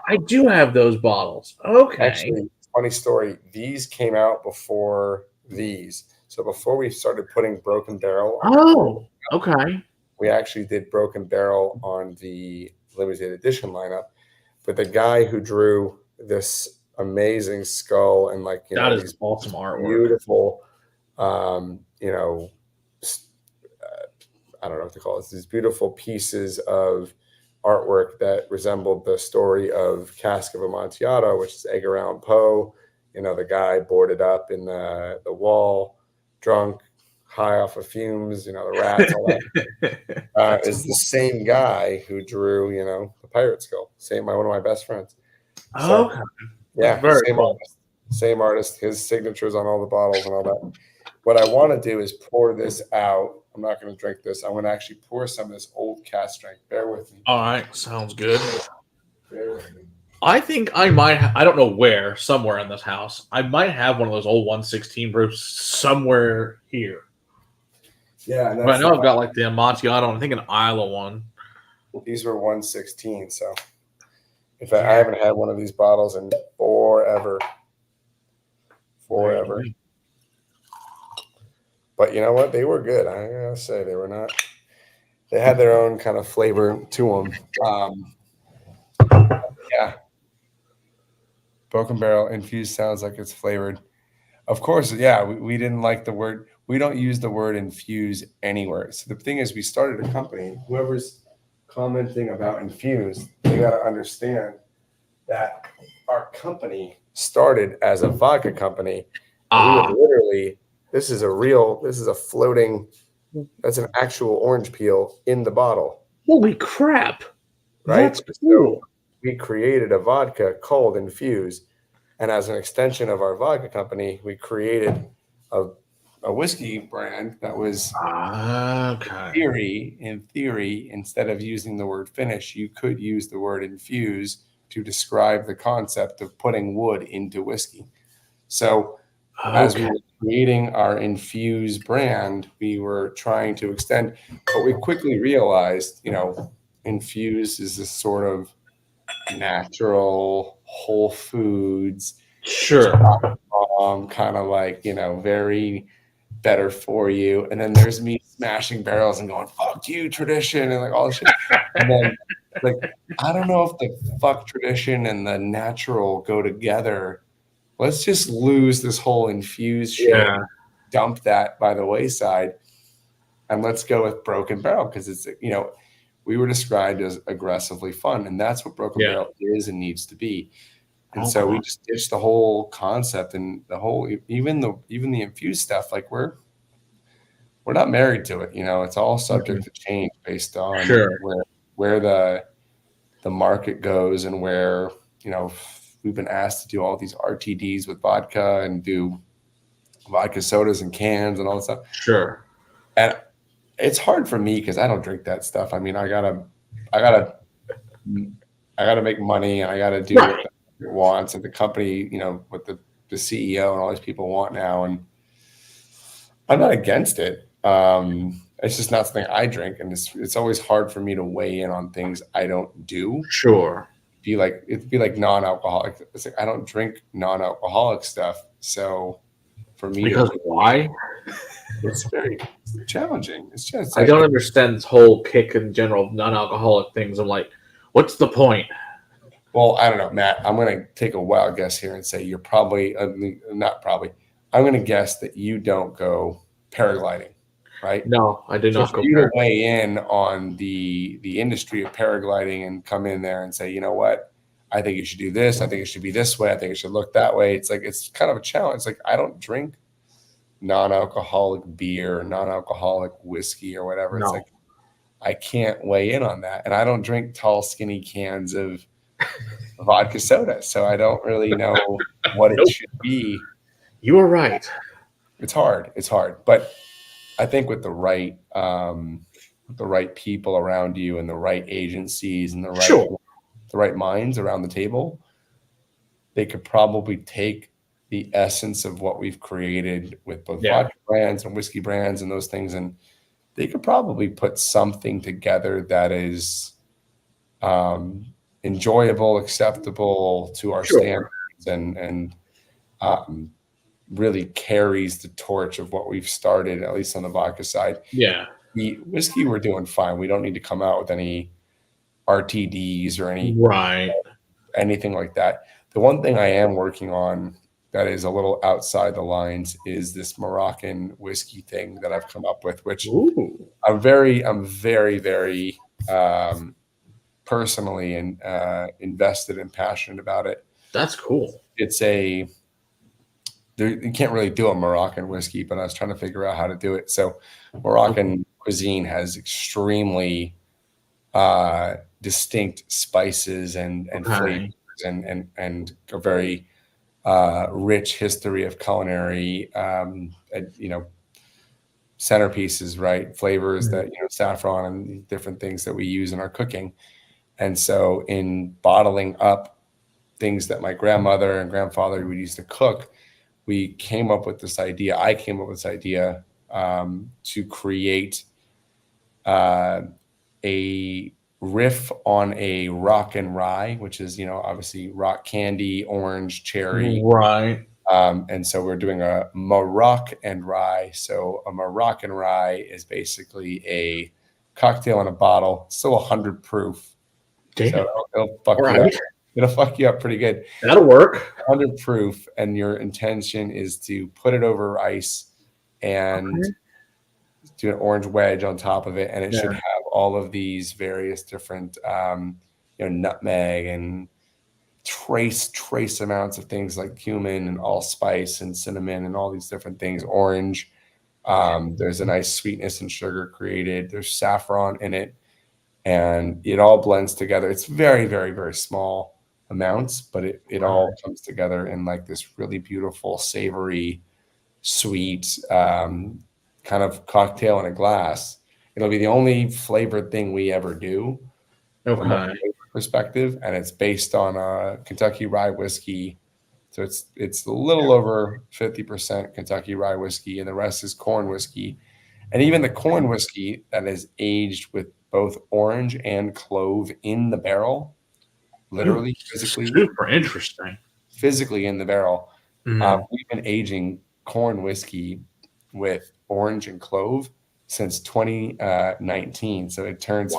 I do have those bottles. Okay. Actually, funny story. These came out before these. So before we started putting Broken Barrel okay. We actually did Broken Barrel on the limited edition lineup. But the guy who drew this amazing skull and that is awesome artwork. Beautiful, I don't know what to call it. These beautiful pieces of artwork that resembled the story of Cask of Amontillado, which is Edgar Allan Poe. The guy boarded up in the wall, drunk, high off of fumes, the rats, all that. Is the same guy who drew, the pirate skull. One of my best friends. So, yeah, same artist. His signature's on all the bottles and all that. What I want to do is pour this out. I'm not going to drink this. I'm going to actually pour some of this old cast strength. Bear with me. All right, sounds good. Bear with me. I think I might. I don't know where. Somewhere in this house, I might have one of those old 116 brews somewhere here. Yeah, but I know I've got like the Amontillado. I think an Isla one. These were 116. So, in fact, I haven't had one of these bottles in forever. But you know what? They were good. I gotta say, they were not. They had their own kind of flavor to them. Yeah. Broken Barrel infused sounds like it's flavored. Of course, yeah. We didn't like the word. We don't use the word infuse anywhere. So the thing is, we started a company. Whoever's commenting about infused, they got to understand that our company started as a vodka company. We would literally, this is a floating, that's an actual orange peel in the bottle. Holy crap. Right? That's cool. So we created a vodka called Infuse. And as an extension of our vodka company, we created a whiskey brand that was in theory, instead of using the word finish, you could use the word infuse to describe the concept of putting wood into whiskey. So as we were creating our infused brand, we were trying to extend, but we quickly realized, infused is this sort of natural whole foods, kind of like, very better for you. And then there's me smashing barrels and going, fuck you, tradition, and like all this shit. And then like, I don't know if the fuck tradition and the natural go together. Let's just lose this whole infused shit, dump that by the wayside, and let's go with Broken Barrel because it's, we were described as aggressively fun, and that's what Broken Barrel is and needs to be. And so we just ditched the whole concept and the whole, even the infused stuff. Like we're not married to it, it's all subject to change based on where the market goes and where, we've been asked to do all these RTDs with vodka and do vodka sodas and cans and all that stuff. Sure. And it's hard for me because I don't drink that stuff. I mean, I gotta make money and I gotta do what it wants and the company, what the CEO and all these people want now. And I'm not against it. It's just not something I drink, and it's always hard for me to weigh in on things I don't do. Sure. it'd be like non-alcoholic. It's like I don't drink non-alcoholic stuff, so for me Because to why? it's very challenging. It's just I don't understand this whole kick in general of non-alcoholic things. I'm like, what's the point? well, I don't know, Matt. I'm going to take a wild guess here and say you're probably not probably. I'm going to guess that you don't go paragliding, right? No, I did So not for go you to paragliding. weigh in on the industry of paragliding and come in there and say, you know what, I think you should do this. I think it should be this way. I think it should look that way. It's like it's kind of a challenge. It's like I don't drink non-alcoholic beer, non-alcoholic whiskey, or whatever. It's No. like I can't weigh in on that, and I don't drink tall, skinny cans of vodka soda, so I don't really know what it Nope. should be. You were right. It's hard. It's hard, but I think with the right people around you and the right agencies and the right minds around the table, they could probably take the essence of what we've created with both vodka brands and whiskey brands and those things, and they could probably put something together that is enjoyable, acceptable to our standards, and really carries the torch of what we've started, at least on the vodka side. Yeah. The whiskey, we're doing fine. We don't need to come out with any RTDs or anything like that. The one thing I am working on that is a little outside the lines is this Moroccan whiskey thing that I've come up with, which I'm very, very personally and invested and passionate about it. That's cool. You can't really do a Moroccan whiskey, but I was trying to figure out how to do it. So Moroccan cuisine has extremely distinct spices and flavors and a very rich history of culinary, centerpieces, right? Flavors that, saffron and different things that we use in our cooking. And so in bottling up things that my grandmother and grandfather would use to cook, I came up with this idea to create a riff on a rock and rye, which is, obviously rock candy, orange, cherry. Right. And so we're doing a Moroccan rye. So a Moroccan rye is basically a cocktail in a bottle, still 100 proof. Damn. So it'll fuck you up. It'll fuck you up pretty good. That'll work. 100 proof, and your intention is to put it over ice and do an orange wedge on top of it, and it should have all of these various different, nutmeg and trace amounts of things like cumin and allspice and cinnamon and all these different things. Orange. There's a nice sweetness and sugar created. There's saffron in it, and it all blends together. It's very, very, very small amounts, but it all comes together in like this really beautiful, savory, sweet kind of cocktail in a glass. It'll be the only flavored thing we ever do from a flavor perspective, and it's based on a Kentucky rye whiskey. So it's a little over 50% Kentucky rye whiskey, and the rest is corn whiskey. And even the corn whiskey that is aged with both orange and clove in the barrel, literally, physically. Super interesting. Physically in the barrel. We've been aging corn whiskey with orange and clove since 2019. So it turns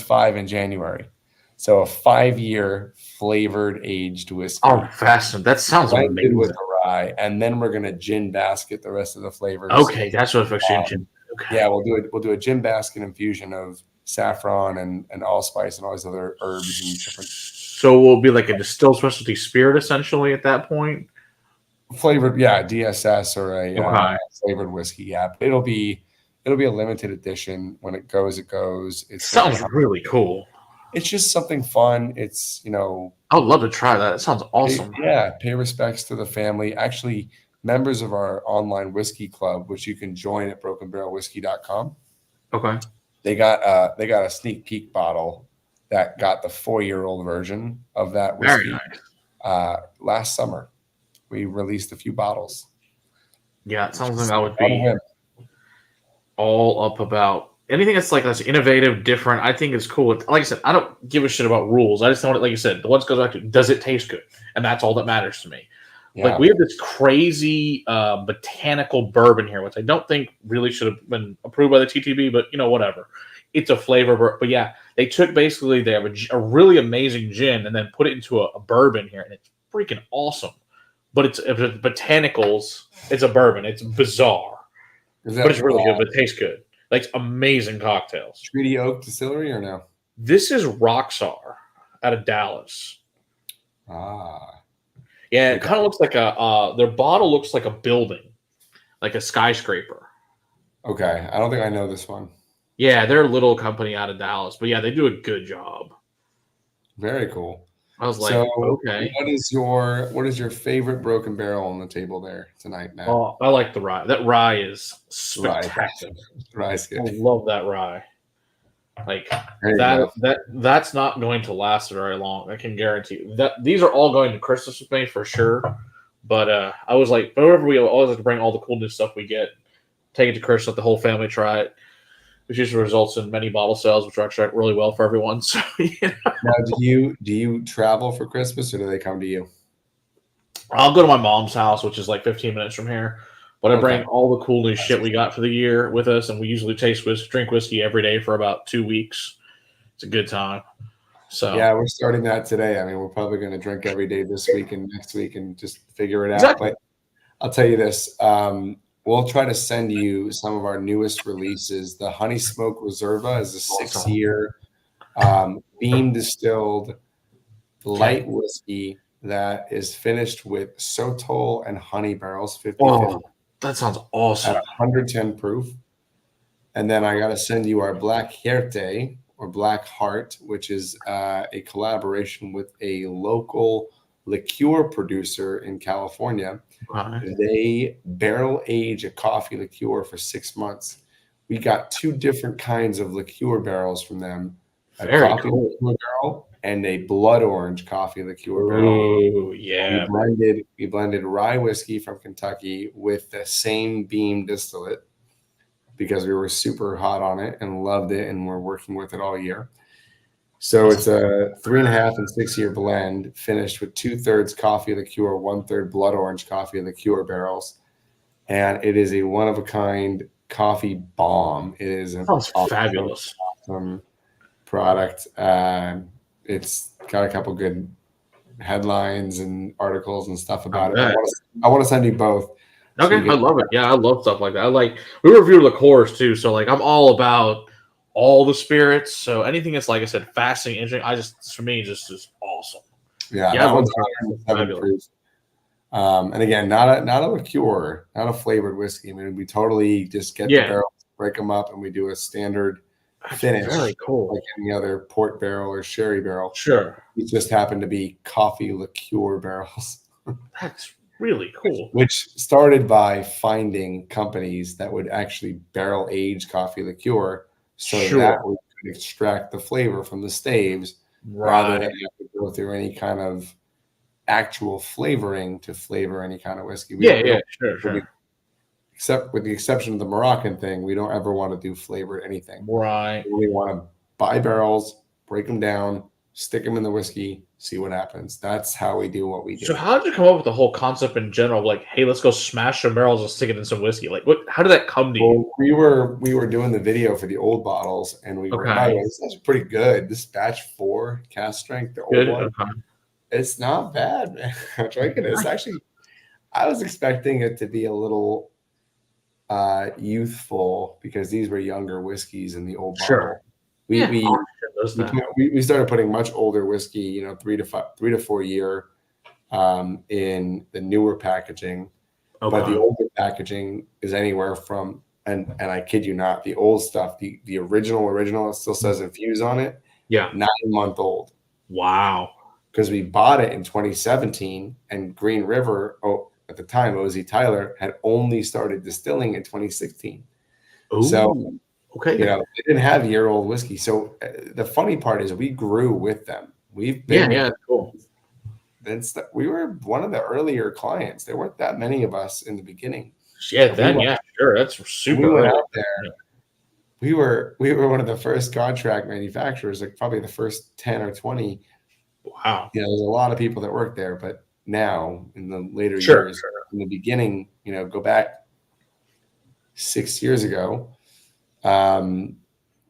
five in January. So a 5-year flavored aged whiskey. Oh, fascinating. That sounds amazing. With the rye, and then we're gonna gin basket the rest of the flavors. Okay, that's what I'm gin. Okay. Yeah, we'll do a gin basket infusion of saffron and allspice and all these other herbs and different. So we'll be like a distilled specialty spirit essentially at that point. Flavored, DSS or a flavored whiskey. Yeah, but it'll be a limited edition. When it goes, it goes. It sounds really cool. It's just something fun. It's I would love to try that. It sounds awesome. Pay respects to the family. Actually, members of our online whiskey club, which you can join at brokenbarrelwhiskey.com. Okay. They got a sneak peek bottle that got the 4-year-old version of that whiskey. Very nice. Last summer. We released a few bottles. Yeah, it sounds like I would be all up about anything that's innovative, different, I think is cool. Like I said, I don't give a shit about rules. I just want it, like you said, the ones goes back to does it taste good, and that's all that matters to me. Yeah. Like we have this crazy botanical bourbon here, which I don't think really should have been approved by the TTB, but whatever. It's a flavor, but yeah, they took basically they have a really amazing gin and then put it into a bourbon here, and it's freaking awesome. But it's botanicals. It's a bourbon. It's bizarre, but it's really good. But it tastes good. Like amazing cocktails. Treaty Oak Distillery or no? This is Rockstar out of Dallas. Ah. Yeah, it kind of looks like their bottle looks like a building, like a skyscraper. Okay, I don't think I know this one. Yeah, they're a little company out of Dallas, but yeah, they do a good job. Very cool. I was like, so, okay. What is your favorite broken barrel on the table there tonight, Matt? Oh, I like the rye. That rye is spectacular. Rye's good. I love that rye. Like that's not going to last very long. I can guarantee you. That these are all going to Christmas with me for sure. But I was like, whenever we always have to bring all the cool new stuff we get, take it to Christmas, let the whole family try it, which usually results in many bottle sales, which actually really well for everyone. So Now, do you travel for Christmas or do they come to you? I'll go to my mom's house, which is like 15 minutes from here. But I bring all the cool new shit we got for the year with us, and we usually drink whiskey every day for about 2 weeks. It's a good time. So yeah, we're starting that today. I mean, we're probably going to drink every day this week and next week and just figure it out. But I'll tell you this: we'll try to send you some of our newest releases. The Honey Smoke Reserva is a 6-year beam distilled light whiskey that is finished with sotol and honey barrels, 50/50. That sounds awesome. At 110 proof. And then I got to send you our Black Herte or Black Heart, which is a collaboration with a local liqueur producer in California. They barrel age a coffee liqueur for 6 months. We got 2 different kinds of liqueur barrels from them. A coffee liqueur barrel and a blood orange coffee liqueur barrel. Oh, yeah. We blended rye whiskey from Kentucky with the same beam distillate because we were super hot on it and loved it, and we're working with it all year. So it's a 3.5 and 6-year blend finished with 2/3 coffee liqueur, 1/3 blood orange coffee liqueur barrels. And it is a one-of-a-kind coffee bomb. It is a fabulous product. It's got a couple good headlines and articles and stuff about it. I want to send you both. Okay, I love it. Yeah, I love stuff like that. We review liqueurs too, so I'm all about all the spirits. So anything that's, like I said, fascinating, interesting, for me, just is awesome. Yeah, that one's 7 proof. And again, not a liqueur, not a flavored whiskey. I mean, we totally just get the barrels, break them up, and we do a standard finish. Very cool. Like any other port barrel or sherry barrel. Sure. It just happened to be coffee liqueur barrels. That's really cool. Which started by finding companies that would actually barrel age coffee liqueur so that we could extract the flavor from the staves rather than have to go through any kind of actual flavoring to flavor any kind of whiskey. Sure. Except with the exception of the Moroccan thing, we don't ever want to do flavored anything. Right. We want to buy barrels, break them down, stick them in the whiskey, see what happens. That's how we do what we do. So how did you come up with the whole concept in general? Like, hey, let's go smash some barrels and stick it in some whiskey. Like, how did that come to you? We were doing the video for the old bottles, and we were, by the way, this is pretty good. This batch 4 Cask Strength, the old one. Okay. It's not bad, man. I'm drinking it. It's actually, I was expecting it to be a little youthful because these were younger whiskeys in the old bottle. We started putting much older whiskey, 3 to 4 year in the newer packaging. Okay. But the older packaging is anywhere from, and I kid you not, the old stuff, the original, it still says infuse on it. Yeah. 9-month-old. Wow. Because we bought it in 2017 and Green River, at the time, O.Z. Tyler had only started distilling in 2016. Ooh. So, they didn't have year-old whiskey. So the funny part is we grew with them. We've been cool. We were one of the earlier clients. There weren't that many of us in the beginning. Yeah, sure. That's super. We went out there. we were one of the first contract manufacturers, like probably the first 10 or 20. Wow. There's a lot of people that work there, but now in the later Sure, years, in the beginning, go back 6 years ago,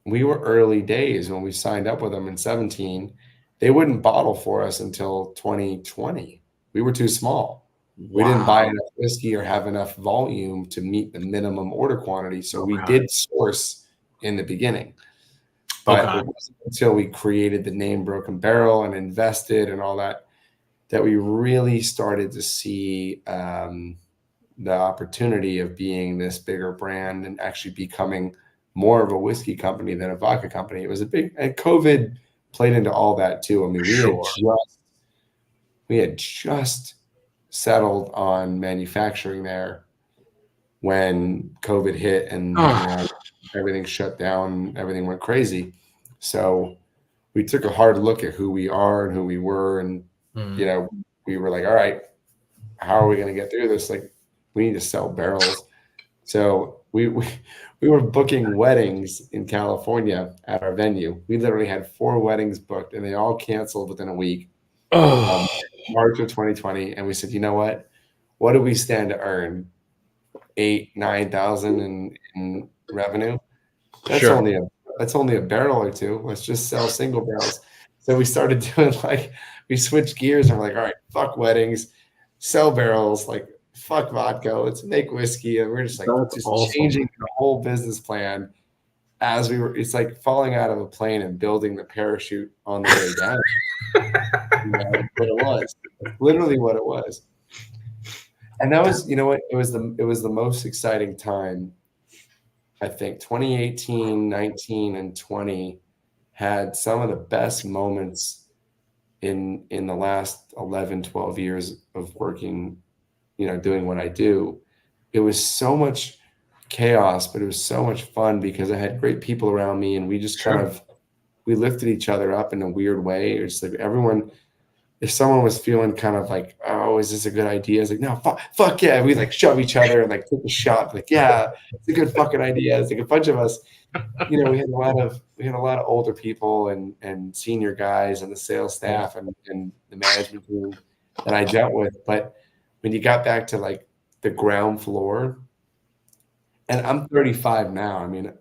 we were early days when we signed up with them in 17. They wouldn't bottle for us until 2020. We were too small. We didn't buy enough whiskey or have enough volume to meet the minimum order quantity. So we did source in the beginning. But it wasn't until we created the name Broken Barrel and invested and all that we really started to see the opportunity of being this bigger brand and actually becoming more of a whiskey company than a vodka company. It was and COVID played into all that too. I mean, we had just settled on manufacturing there when COVID hit and everything shut down, everything went crazy. So we took a hard look at who we are and who we were, and we were like, all right, how are we going to get through this? Like, we need to sell barrels. So we were booking weddings in California at our venue. We literally had 4 weddings booked, and they all canceled within a week. March of 2020, and we said, you know what do we stand to earn? 8,000-9,000 in revenue. That's only a barrel or two. Let's just sell single barrels. So we started doing we switched gears and we're like, all right, fuck weddings, sell barrels, like fuck vodka, let's make whiskey. And we're just like changing the whole business plan as we were. It's like falling out of a plane and building the parachute on the way down. What it was, literally what it was. And that was, it was the most exciting time. I think 2018, 19, and 20 had some of the best moments in the last 11, 12 years of working, doing what I do. It was so much chaos, but it was so much fun because I had great people around me, and we just we lifted each other up in a weird way. It's like everyone, if someone was feeling kind of like, oh, is this a good idea? It's like, no, fuck yeah. We like shove each other and like take a shot. Like, yeah, it's a good fucking idea. It's like a bunch of us, we had a lot of older people and senior guys and the sales staff and the management team that I dealt with. But when you got back to like the ground floor, and I'm 35 now. I mean,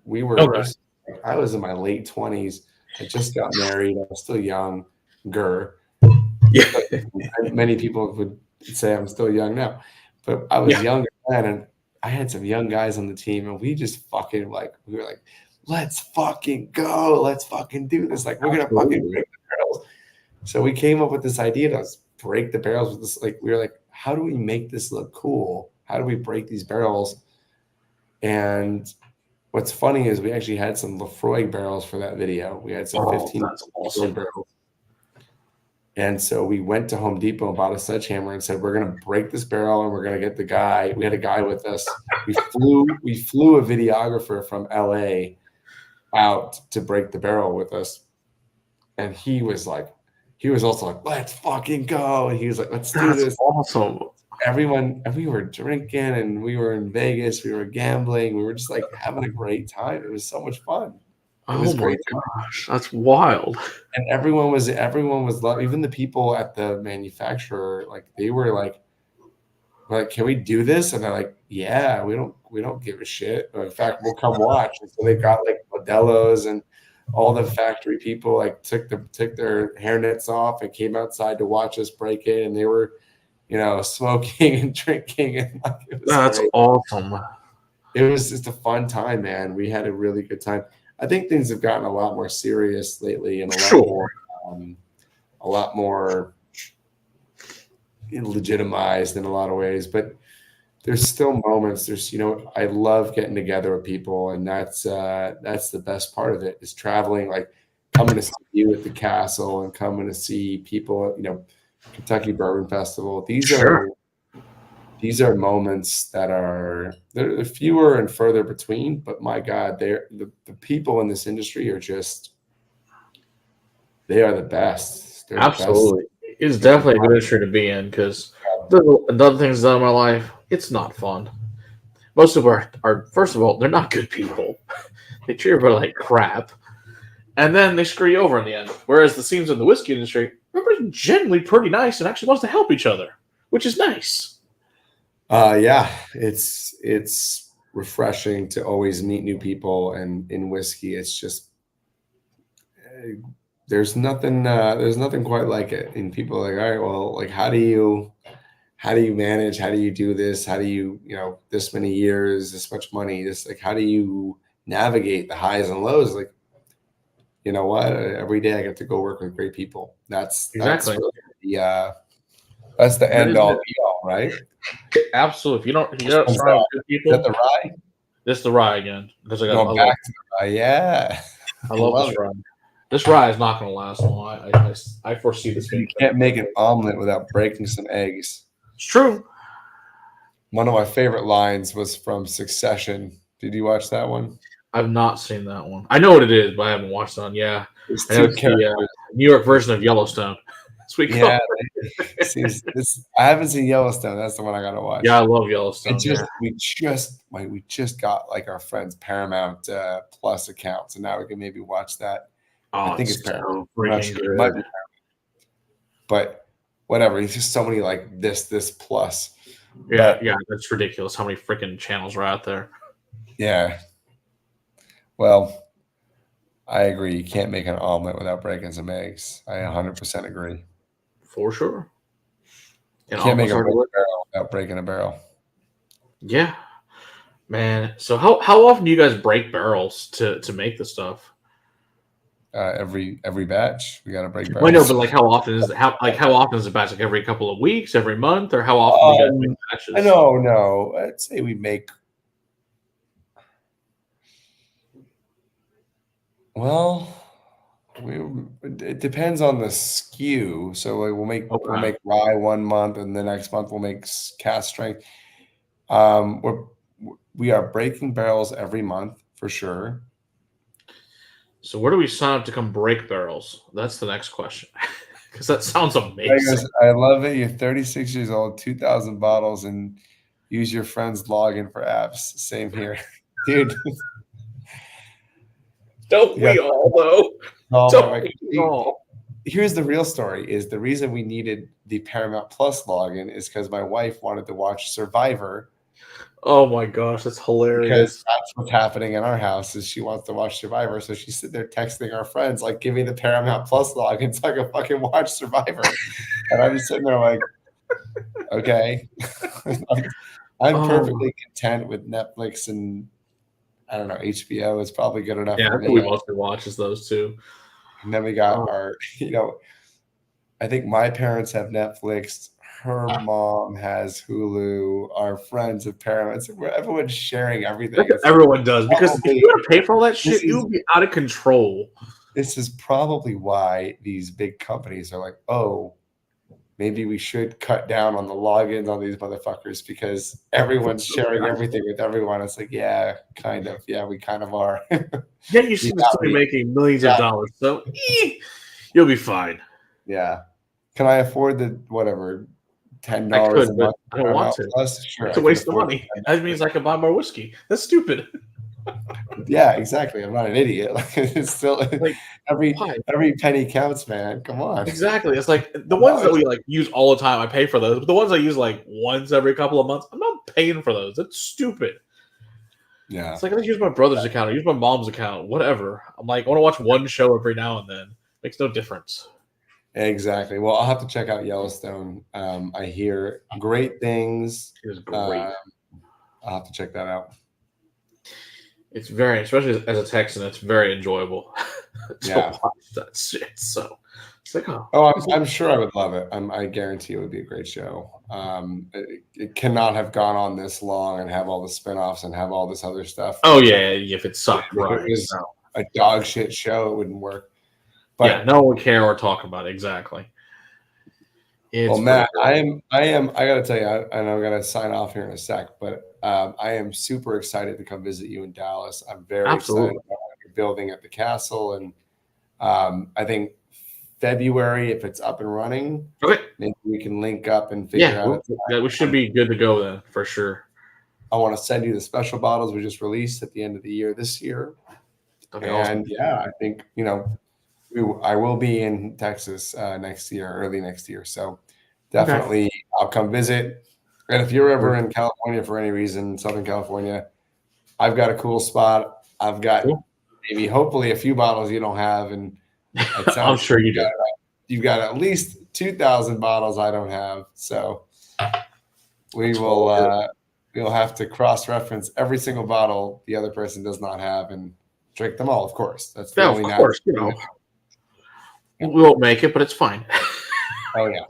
I was in my late 20s. I just got married. I was still younger. Yeah. Many people would say I'm still young now, but I was younger then, and I had some young guys on the team, and we just fucking we were like, let's fucking go, let's fucking do this. Like, we're gonna fucking break the barrels. So we came up with this idea to break the barrels with this. Like, we were like, how do we make this look cool? How do we break these barrels? And what's funny is we actually had some Lefroy barrels for that video. We had some 15 Lefroy barrels. And so we went to Home Depot and bought a sledgehammer and said, we're going to break this barrel and we're going to get the guy. We had a guy with us. We flew a videographer from LA out to break the barrel with us. And he was also like, let's fucking go. And he was like, let's do this. Awesome. Everyone, and we were drinking and we were in Vegas. We were gambling. We were just like having a great time. It was so much fun. It was great. Gosh, that's wild. And everyone was even the people at the manufacturer, like they were like, can we do this? And they're like, yeah, we don't give a shit. In fact, we'll come watch. And so they got like Modelo's and all the factory people like took their hairnets off and came outside to watch us break it. And they were, smoking and drinking, and like, it was that's great. Awesome. It was just a fun time, man. We had a really good time. I think things have gotten a lot more serious lately and a lot more legitimized in a lot of ways, but there's still moments. I love getting together with people, and that's the best part of it, is traveling, like coming to see you at the castle and coming to see people, Kentucky Bourbon Festival. These are moments that they're fewer and further between, but my God, the people in this industry they are the best. They're absolutely. The best. It's definitely a good industry to be in, because the other things done in my life, it's not fun. Most of our first of all, they're not good people. They treat everybody like crap, and then they screw you over in the end. Whereas the scenes in the whiskey industry, everybody's generally pretty nice and actually wants to help each other, which is nice. Yeah, it's refreshing to always meet new people, and in whiskey, it's just there's nothing quite like it. And people are like, all right, well, like how do you manage? How do you do this? How do you this many years, this much money? This like how do you navigate the highs and lows? Like you know what? Every day I get to go work with great people. That's Exactly. really that's the end all be all, right? Absolutely. If you don't surround good people, Is that the rye? this is the rye again because I got Going back to the rye, yeah. I love this rye. This rye is not going to last long. I foresee this being. You can't make an omelet without breaking some eggs. It's true. One of my favorite lines was from Succession. Did you watch that one? I've not seen that one. I know what it is, but I haven't watched it on. Yeah, It's I know two it's characters. the New York version of Yellowstone. Yeah, I haven't seen Yellowstone. That's the one I gotta watch. Yeah, I love Yellowstone. We just got like our friend's Paramount Plus account, so now we can maybe watch that. Oh, I think it's Paramount. so freaking It might be Paramount. But whatever, it's just so many like this plus. Yeah, that's ridiculous. How many freaking channels are out there? Yeah. Well, I agree. You can't make an omelet without breaking some eggs. I 100% agree. For sure. You can't make a barrel without breaking a barrel. Yeah, man. So how often do you guys break barrels to make the stuff? Every batch, we got to break barrels. I know, but like how often is how often is the batch? Like every couple of weeks, every month, or how often do you guys make batches? No. I'd say we make. Well, it depends on the SKU. So like we'll make rye 1 month, and the next month we'll make cask strength. We are breaking barrels every month for sure. So where do we sign up to come break barrels? That's the next question. Because that sounds amazing. I love it. You're 36 years old, 2,000 bottles, and use your friend's login for apps. Same here, dude. Don't we all though? Don't we all? Here's the real story: is the reason we needed the Paramount Plus login is because my wife wanted to watch Survivor. Oh my gosh, that's hilarious! Because that's what's happening in our house. Is she wants to watch Survivor, so she's sitting there texting our friends like, "Give me the Paramount Plus login so I can fucking watch Survivor." And I'm just sitting there like, "Okay." I'm perfectly content with Netflix and I don't know, HBO is probably good enough. Yeah, for me. we mostly watches those two. And then we got our, I think my parents have Netflix. Her mom has Hulu. Our friends have Paramount. So everyone's sharing everything. Everyone does because if you want to pay for all that shit, you'll be out of control. This is probably why these big companies are like, oh, maybe we should cut down on the logins on these motherfuckers because everyone's sharing everything with everyone. It's like, yeah, kind of. Yeah, we kind of are. Yeah, you seem to be making millions of dollars, so you'll be fine. Yeah. Can I afford the whatever $10 a month? I don't want to. Plus? Sure, it's a waste of money. That means I can buy more whiskey. That's stupid. Yeah, exactly. I'm not an idiot. Like it's still like every penny counts, man. Come on. Exactly. It's like the ones that we like use all the time. I pay for those, but the ones I use like once every couple of months, I'm not paying for those. That's stupid. Yeah. It's like I use my brother's account. I use my mom's account. Whatever. I'm like, I want to watch one show every now and then. Makes no difference. Exactly. Well, I'll have to check out Yellowstone. I hear great things. It is great. I'll have to check that out. It's very, especially as a Texan, it's very enjoyable to watch that shit. So it's like, I'm sure I would love it. I guarantee it would be a great show. It cannot have gone on this long and have all the spinoffs and have all this other stuff. Oh yeah, if it sucked, if it was a dog shit show, it wouldn't work. But yeah, no one would care or talk about it. Exactly. Well, Matt, I gotta tell you, and I'm gonna sign off here in a sec, but I am super excited to come visit you in Dallas. I'm very excited about what you're building at the castle, and I think February, if it's up and running, maybe we can link up and figure out. Yeah, we should be good to go then for sure. I want to send you the special bottles we just released at the end of the year this year. That'd be awesome. And yeah, I think I will be in Texas next year, early next year. So definitely I'll come visit. And if you're ever in California for any reason, Southern California, I've got a cool spot. I've got maybe hopefully a few bottles you don't have, and it sounds I'm sure you do. You've got at least 2,000 bottles I don't have. So we'll have to cross-reference every single bottle the other person does not have and drink them all, of course. That's the only of course, we won't make it, but it's fine. Oh yeah.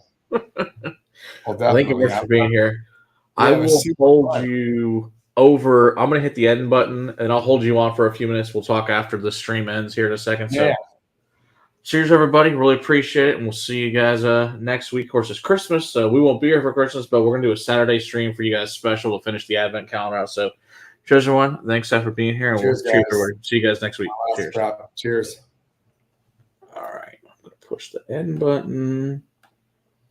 Well, Thank you much for being here. I will hold you over. I'm going to hit the end button, and I'll hold you on for a few minutes. We'll talk after the stream ends here in a second. So, cheers, everybody. Really appreciate it, and we'll see you guys next week. Of course, it's Christmas, so we won't be here for Christmas, but we're going to do a Saturday stream for you guys special to finish the Advent calendar out. So, cheers, everyone. Thanks, Seth, for being here, and cheers, everybody. See you guys next week. Cheers. Cheers. All right. I'm going to push the end button.